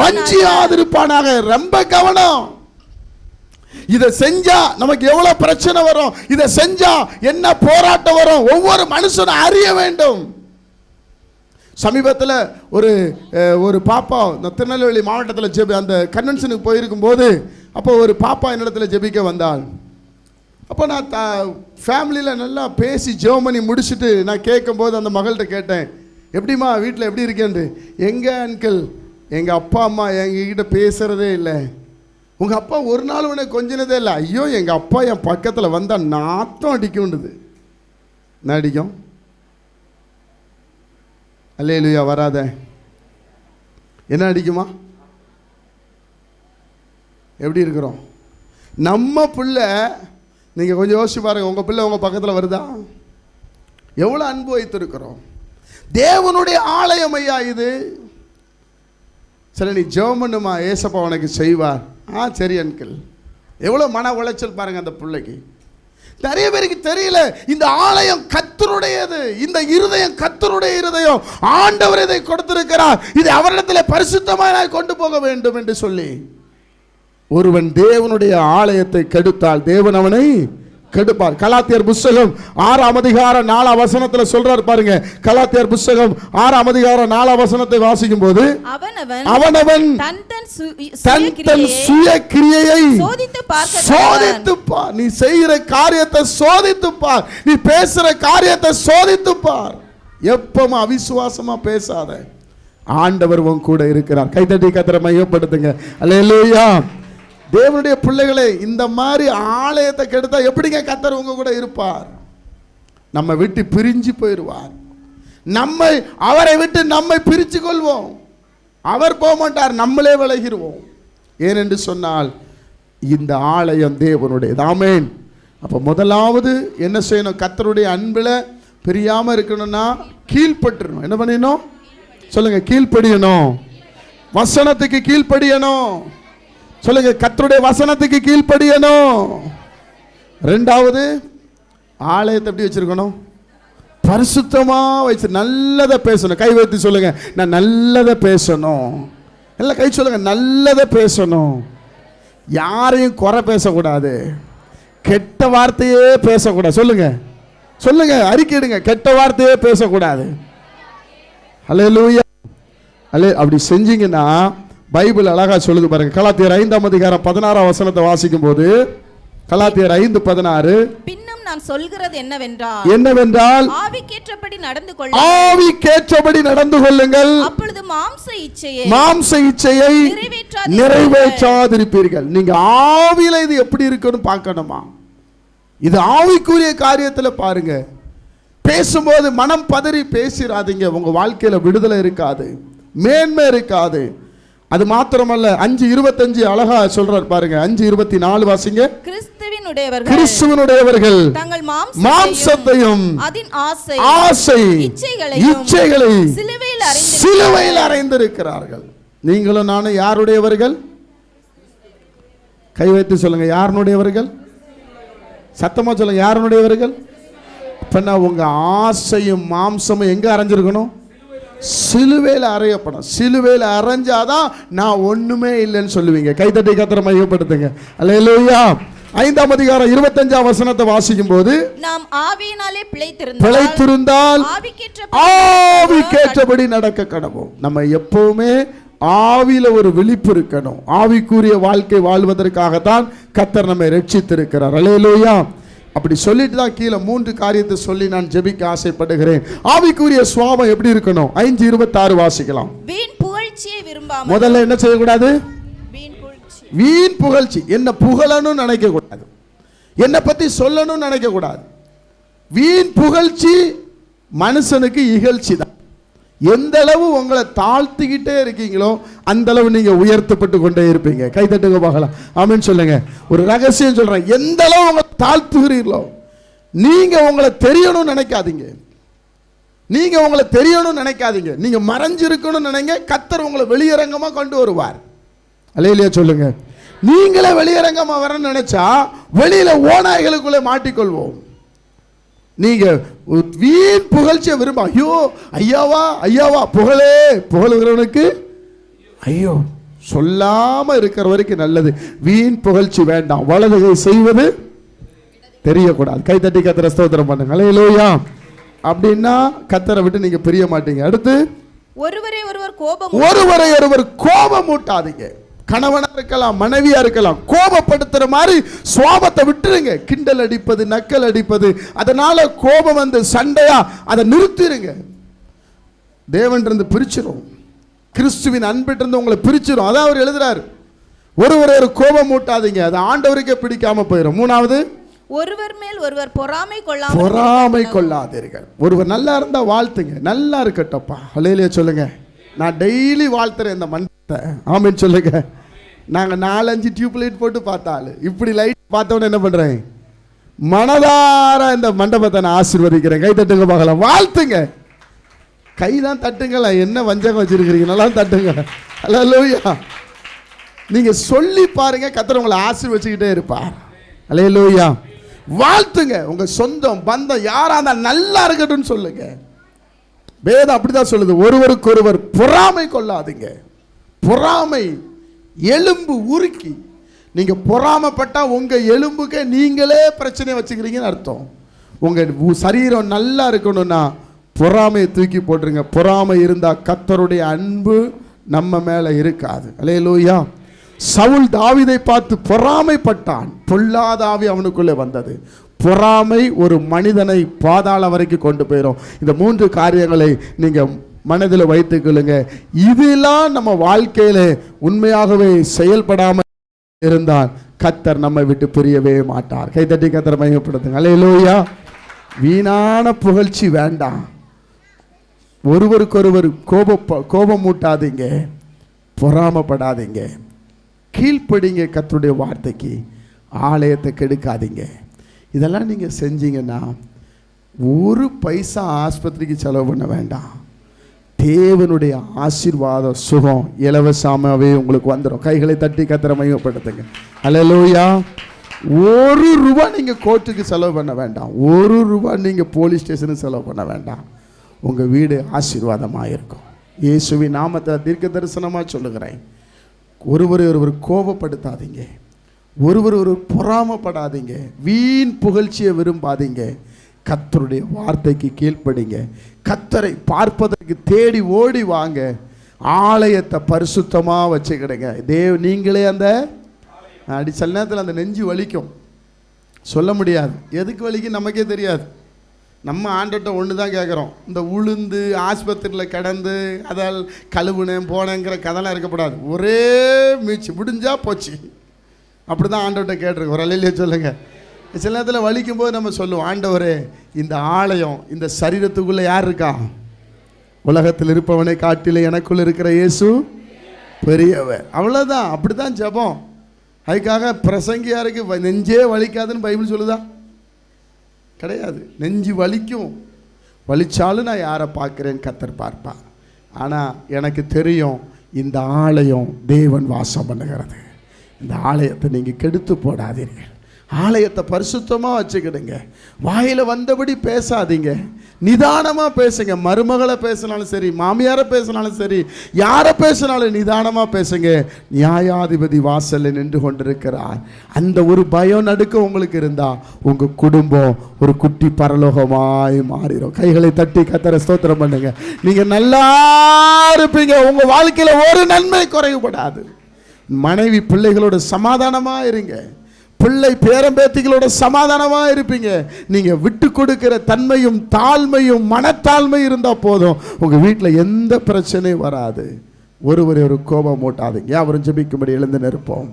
Speaker 2: வஞ்சியாதிருப்பானாக. ரொம்ப கவனம். இதை செஞ்சா நமக்கு எவ்வளவு பிரச்சனை வரும், இதை செஞ்சா என்ன போராட்டம் வரும், ஒவ்வொரு மனுஷனும் அறிய வேண்டும். சமீபத்தில் ஒரு பாப்பா திருநெல்வேலி மாவட்டத்தில் அந்த கன்வென்ஷனுக்கு போயிருக்கும் போது, அப்போ ஒரு பாப்பா என்னிடத்துல ஜெபிக்க வந்தாள். அப்போ நான் ஃபேமிலியில் நல்லா பேசி ஜெபம் பண்ணி முடிச்சுட்டு நான் கேட்கும்போது அந்த மகள்கிட்ட கேட்டேன், எப்படிம்மா வீட்டில் எப்படி இருக்கேன்ட்டு. எங்கள் அங்கிள், எங்கள் அப்பா அம்மா எங்ககிட்ட பேசுகிறதே இல்லை. உங்கள் அப்பா ஒரு நாள் உடனே கொஞ்சினதே இல்லை. ஐயோ, எங்கள் அப்பா என் பக்கத்தில் வந்தால் நாத்தம் அடிக்கும்ன்றது. என்ன அடிக்கும்? அல்லேலூயா. வராத என்ன அடிக்குமா? எப்படி இருக்கிறோம் நம்ம பிள்ளை? நீங்கள் கொஞ்சம் யோசிச்சு பாருங்க, உங்கள் பிள்ளை உங்கள் பக்கத்தில் வருதா? எவ்வளோ அன்பு வைத்திருக்கிறோம். தேவனுடைய ஆலயம் ஐயா இது. சரி, நீ ஜெபம் பண்ணுமா, ஏசப்பா உனக்கு செய்வார். சரி அங்கிள். எவ்வளோ மன உளைச்சல் பாருங்க அந்த பிள்ளைக்கு. நிறைய பேருக்கு தெரியல, இந்த ஆலயம் கர்த்தருடையது, இந்த இருதயம் கர்த்தருடைய இருதயம். ஆண்டவர் இதை கொடுத்திருக்கிறார், இது அவரிடத்தில் பரிசுத்தமாக கொண்டு போக வேண்டும் என்று சொல்லி. ஒருவன் தேவனுடைய ஆலயத்தை கெடுத்தால் தேவன் அவனை கெடுப்பார். கலாத்தியர் புத்தகம் 6ஆம் அதிகாரம் 4ஆம் வசனத்துல சொல்றார் பாருங்க. கலாத்தியர் புத்தகம் 6ஆம் அதிகாரம் 4ஆம் வசனத்தை வாசிக்கும் போது, அவனவன் தன் சுய கிரியையை சோதித்து பார். நீ செய்கிற காரியத்தை சோதித்து பார், நீ பேசுற காரியத்தை சோதித்து பார். எப்பவும் அவிசுவாசமா பேசாத. ஆண்டவர் உன் கூட இருக்கிறார். கைதட்டி கர்த்தரை மையப்படுத்துங்க. அல்லேலூயா. தேவனுடைய பிள்ளைகளை, இந்த மாதிரி ஆலயத்தை கெடுத்தா எப்படிங்க கர்த்தர் உங்க கூட இருப்பார்? நம்ம விட்டு பிரிஞ்சு போயிடுவார். அவரை விட்டு நம்மை பிரிச்சு கொள்வோம். அவர் போக மாட்டார், நம்மளே விலகிடுவோம். ஏனென்று சொன்னால் இந்த ஆலயம் தேவனுடையது. ஆமென். அப்போ முதலாவது என்ன செய்யணும்? கர்த்தருடைய அன்பில் பிரியாம இருக்கணும்னா கீழ்ப்பற்றணும். என்ன பண்ணணும் சொல்லுங்க? கீழ்ப்படியணும். வசனத்துக்கு கீழ்ப்படியணும். சொல்லுங்க, கர்த்தருடைய வசனத்துக்கு கீழ்ப்படியணும். ரெண்டாவது, ஆலயத்தை எப்படி வச்சிருக்கணும்? பரிசுத்தமா வச்சு நல்லதை பேசணும். கை வைத்து சொல்லுங்க, நான் நல்லதை பேசணும். எல்லாம் கை சொல்லுங்க, நல்லதை பேசணும். யாரையும் குறை பேசக்கூடாது, கெட்ட வார்த்தையே பேசக்கூடாது. சொல்லுங்க சொல்லுங்க, அறிக்கையிடுங்க, கெட்ட வார்த்தையே பேசக்கூடாது. அல்லேலூயா. அப்படி செஞ்சீங்கன்னா பைபிள் அழகா சொல்லுது பாருங்க. கலாத்தியர் 5ஆம் அதிகாரம் 16ஆம் வசனத்தை வாசிக்கும் போது, கலாத்தியர் 5:16,
Speaker 3: பின்னும் நான் சொல்கிறது என்னவென்றால் ஆவிக்கேற்றபடி நடந்து கொள்ளுங்கள். அப்பொழுது மாம்ச இச்சையை
Speaker 2: நிறைவேற்றாதிருப்பீர்கள். நீங்க ஆவியில இது எப்படி இருக்குன்னு பார்க்கணுமா? இது ஆவிக்குரிய காரியத்துல பாருங்க. பேசும்போது மனம் பதறி பேசிராதீங்க. உங்க வாழ்க்கையில விடுதலை இருக்காது, மேன்மை இருக்காது. அது மாத்திரமல்ல, 5:25 அழகா சொல்றார் பாருங்க. 5:24 வாசிங்க. கிறிஸ்துவினுடையவர்கள் தங்கள் மாம்சத்தையும் அதன் ஆசை இச்சைகளை சிலுவையில் அறைந்திருக்கிறார்கள். நீங்களும் நானும் யாருடையவர்கள்? கை வைத்து சொல்லுங்க, யாருடையவர்கள்? சத்தமா சொல்லுங்க, யாருடையவர்கள்? இப்ப உங்க ஆசையும் மாம்சமும் எங்க அறைஞ்சிருக்கணும்? சிலுவையில் அறையப்படும். சிலுவையில் அறைஞ்சாதான் நான் ஒண்ணுமே இல்லைன்னு சொல்லுவீங்க. கைதட்டி கர்த்தரை மையப்படுத்துங்க. அல்லேலூயா. 5ஆம் அதிகாரம் 25ஆம் வசனத்தை வாசிக்கும் போது, நாம் ஆவியினாலே பிழைத்திருந்தால் ஆவிக்கேற்றபடி நடக்க கடவோம். நம்ம எப்பவுமே ஆவியில ஒரு விழிப்பு இருக்கணும். ஆவிக்குரிய வாழ்க்கை வாழ்வதற்காகத்தான் கர்த்தர் நம்மை ரட்சித்திருக்கிறார். அல்லேலூயா. அப்படி சொல்லிட்டு தான் கீழே 3 காரியத்தை சொல்லி நான் ஜெபிக்க ஆசைப்படுகிறேன். ஆவிக்குரிய சுவாபம் எப்படி இருக்கணும்? 5:26 வாசிக்கலாம். வீண் புகழ்ச்சியை விரும்பாமல். முதல்ல என்ன செய்யக்கூடாது? வீண் புகழ்ச்சி. என்ன புகழணும் நினைக்க கூடாது, என்ன பத்தி சொல்லணும் நினைக்க கூடாது. வீண் புகழ்ச்சி மனுஷனுக்கு இகழ்ச்சி தான். எந்த அளவு உங்களை தாழ்த்திக்கிட்டே இருக்கீங்களோ அந்த அளவு நீங்க உயர்த்தப்பட்டு கொண்டே இருப்பீங்க. கைதட்டுங்க பார்க்கலாம். ஆமென் சொல்லுங்க. ஒரு ரகசியம் சொல்றேன், எந்த அளவு உங்களை தாழ்த்துகிறீர்களோ, நீங்க உங்களை தெரியணும்னு நினைக்காதீங்க. நீங்க உங்களை தெரியணும்னு நினைக்காதீங்க. நீங்க மறைஞ்சிருக்கணும்னு நினைங்க. கர்த்தர் உங்களை வெளியரங்கமா கொண்டு வருவார். அல்லேலூயா சொல்லுங்க. நீங்களே வெளியரங்கமா வரணும்னு நினைச்சா வெளியில ஓநாய்களுக்குள்ளே மாட்டிக்கொள்வோம். நீங்க வீண் புகழ்ச்சியை விரும்ப, ஐயோ ஐயாவா ஐயாவா புகழுகிறவனுக்கு ஐயோ சொல்லாம இருக்கிற வரைக்கும் நல்லது. வீண் புகழ்ச்சி வேண்டாம். வலதுகை செய்வது தெரியக்கூடாது. கைதட்டி கர்த்தரை ஸ்தோத்திரம் பண்ணுங்க. அல்லேலூயா. அப்படின்னா கர்த்தரை விட்டு நீங்க பிரிய மாட்டீங்க. அடுத்து, ஒருவரை ஒருவர் கோபம் மூட்டாதீங்க. கணவனா இருக்கலாம், மனைவியா இருக்கலாம். கோபப்படுத்துற மாதிரி சுவாபத்தை விட்டுருங்க. கிண்டல் அடிப்பது, நக்கல் அடிப்பது, அதனால கோபம் வந்து சண்டையா அதை நிறுத்திடுங்க. தேவன் இருந்து பிரிச்சிரும். கிறிஸ்துவின் அன்பிட்டிருந்து உங்களை பிரிச்சிரும். அதான் அவர் எழுதுறாரு. ஒருவர் கோபம் மூட்டாதீங்க, அது ஆண்டவருக்கே பிடிக்காம போயிடும். 3வது, ஒருவர் மேல் ஒருவர் பொறாமை கொள்ளாதீர்கள். ஒருவர் நல்லா இருந்தா வாழ்த்துங்க. நல்லா இருக்கட்டப்பா. அல்லேலூயா சொல்லுங்க. நான் டெய்லி வாழ்த்துறேன் இந்த மண்டபத்தை. ஆமென் சொல்லுங்க. நாங்க 4-5 டியூப் லைட் போட்டு பார்த்தாலும் இப்படி லைட் பார்த்தவொன்னு என்ன பண்றேன்? மனதார இந்த மண்டபத்தை நான் ஆசீர்வதிக்கிறேன். கை தட்டுங்க பார்க்கலாம். வாழ்த்துங்க. கைதான் தட்டுங்களா, என்ன வஞ்சகம் வச்சிருக்கிறீங்க? நல்லா தட்டுங்க. அல்லேலூயா. நீங்க சொல்லி பாருங்க, கர்த்தர் உங்களை ஆசீர்வதிச்சுக்கிட்டே இருப்பார். அல்லேலூயா. வாழ்த்துங்க. உங்க சொந்தம் பந்தம் யாரா இருந்தாலும் நல்லா இருக்கட்டும் சொல்லுங்க. வேதம் அப்படிதான் சொல்லுது. ஒருவருக்கொருவர் பொறாமை கொள்ளாதீங்க. பொறாமை எலும்பு உருக்கி. நீங்க பொறாமைப்பட்டா உங்க எலும்புக்கு நீங்களே பிரச்சனை வச்சுக்கிறீங்கன்னு அர்த்தம். உங்க சரீரம் நல்லா இருக்கணும்னா பொறாமையை தூக்கி போட்டுருங்க. பொறாமை இருந்தா கர்த்தருடைய அன்பு நம்ம மேல இருக்காது. அல்லேலூயா. சவுல் தாவீதை பார்த்து பொறாமைப்பட்டான். பொல்லாத ஆவி அவனுக்குள்ளே வந்தது. பொறாமை ஒரு மனிதனை பாதாளம் வரைக்கும் கொண்டு போயிடும். இந்த 3 காரியங்களை நீங்க மனதில் வைத்துக்கொள்ளுங்க. இதெல்லாம் நம்ம வாழ்க்கையில உண்மையாகவே செயல்படாமல் இருந்தால் கர்த்தர் நம்மை விட்டு பிரியவே மாட்டார். கைதட்டி கர்த்தரை மகிமைப்படுத்துங்க. அல்லேலூயா. வீணான புகழ்ச்சி வேண்டாம். ஒருவருக்கொருவர் கோபம் மூட்டாதீங்க, பொறாமப்படாதீங்க, கீழ்ப்படிங்க கர்த்தருடைய வார்த்தைக்கு, ஆலயத்தை கெடுக்காதீங்க. இதெல்லாம் நீங்கள் செஞ்சீங்கன்னா ஒரு பைசா ஆஸ்பத்திரிக்கு செலவு பண்ண வேண்டாம். தேவனுடைய ஆசீர்வாத சுகம் இலவசமாகவே உங்களுக்கு வந்துடும். கைகளை தட்டி கர்த்தரை மகிமைப்படுத்துங்க. அல்லேலூயா. ₹1 நீங்கள் கோர்ட்டுக்கு செலவு பண்ண வேண்டாம். ₹1 நீங்கள் போலீஸ் ஸ்டேஷனுக்கு செலவு பண்ண வேண்டாம். உங்கள் வீடு ஆசீர்வாதமாக இருக்கும். இயேசுவின் நாமத்தை தீர்க்க தரிசனமாக சொல்லுகிறேன். ஒருவர் கோபப்படுத்தாதீங்க. ஒருவர் பொறாமப்படாதீங்க. வீண் புகழ்ச்சியை விரும்பாதீங்க. கர்த்தருடைய வார்த்தைக்கு கீழ்ப்படிங்க. கர்த்தரை பார்ப்பதற்கு தேடி ஓடி வாங்க. ஆலயத்தை பரிசுத்தமாக வச்சுக்கிடுங்க. நீங்களே அந்த அடி சில நேரத்தில் அந்த நெஞ்சு வலிக்கும், சொல்ல முடியாது. எதுக்கு வலிக்கும் நமக்கே தெரியாது. நம்ம ஆண்டட்ட ஒன்று தான் கேட்குறோம், இந்த உளுந்து ஆஸ்பத்திரியில் கிடந்து அதால் கழுவுனேன் போனேங்கிற கதைலாம் இருக்கப்படாது. ஒரே மீச்சு முடிஞ்சா போச்சு, அப்படி தான் ஆண்டவர்கிட்ட கேட்டிருக்கோம். ஒரு அல்லையிலே சொல்லுங்கள். சில நேரத்தில் வலிக்கும் போது நம்ம சொல்லுவோம், ஆண்டவரே இந்த ஆலயம் இந்த சரீரத்துக்குள்ளே யார் இருக்கா? உலகத்தில் இருப்பவனை காட்டில எனக்குள்ள இருக்கிற இயேசு பெரியவர். அவ்வளோதான். அப்படி தான் ஜெபம். அதுக்காக பிரசங்கியாருக்கு நெஞ்சே வலிக்காதுன்னு பைபிள் சொல்லுதா? கிடையாது. நெஞ்சு வலிக்கும், வலிச்சாலும் நான் யாரை பார்க்குறேன்னு கர்த்தர் பார்ப்பார். ஆனால் எனக்கு தெரியும் இந்த ஆலயம் தேவன் வாசம் பண்ணுகிறது. இந்த ஆலயத்தை நீங்கள் கெடுத்து போடாதீர்கள். ஆலயத்தை பரிசுத்தமாக வச்சுக்கிடுங்க. வாயில் வந்தபடி பேசாதீங்க, நிதானமாக பேசுங்க. மருமகளை பேசினாலும் சரி, மாமியாரை பேசினாலும் சரி, யாரை பேசினாலும் நிதானமாக பேசுங்க. நியாயாதிபதி வாசலில் நின்று கொண்டிருக்கிறார். அந்த ஒரு பயம் நடுக்கம் உங்களுக்கு இருந்தால் உங்கள் குடும்பம் ஒரு குட்டி பரலோகமாய் மாறிடும். கைகளை தட்டி கர்த்தரை ஸ்தோத்திரம் பண்ணுங்க. நீங்கள் நல்லா இருப்பீங்க. உங்கள் வாழ்க்கையில் ஒரு நன்மை குறைவுபடாது. மனைவி பிள்ளைகளோட சமாதானமாக இருங்க. பிள்ளை பேரம்பேத்திகளோட சமாதானமாக இருப்பீங்க. நீங்கள் விட்டு கொடுக்கிற தன்மையும் தாழ்மையும் மனத்தாழ்மை இருந்தால் போதும், உங்கள் வீட்டில் எந்த பிரச்சனையும் வராது. ஒருவரை ஒரு கோபம் மூட்டாதீங்க. அவரும் ஜெபிக்கும்படி எழுந்து நிற்போம்.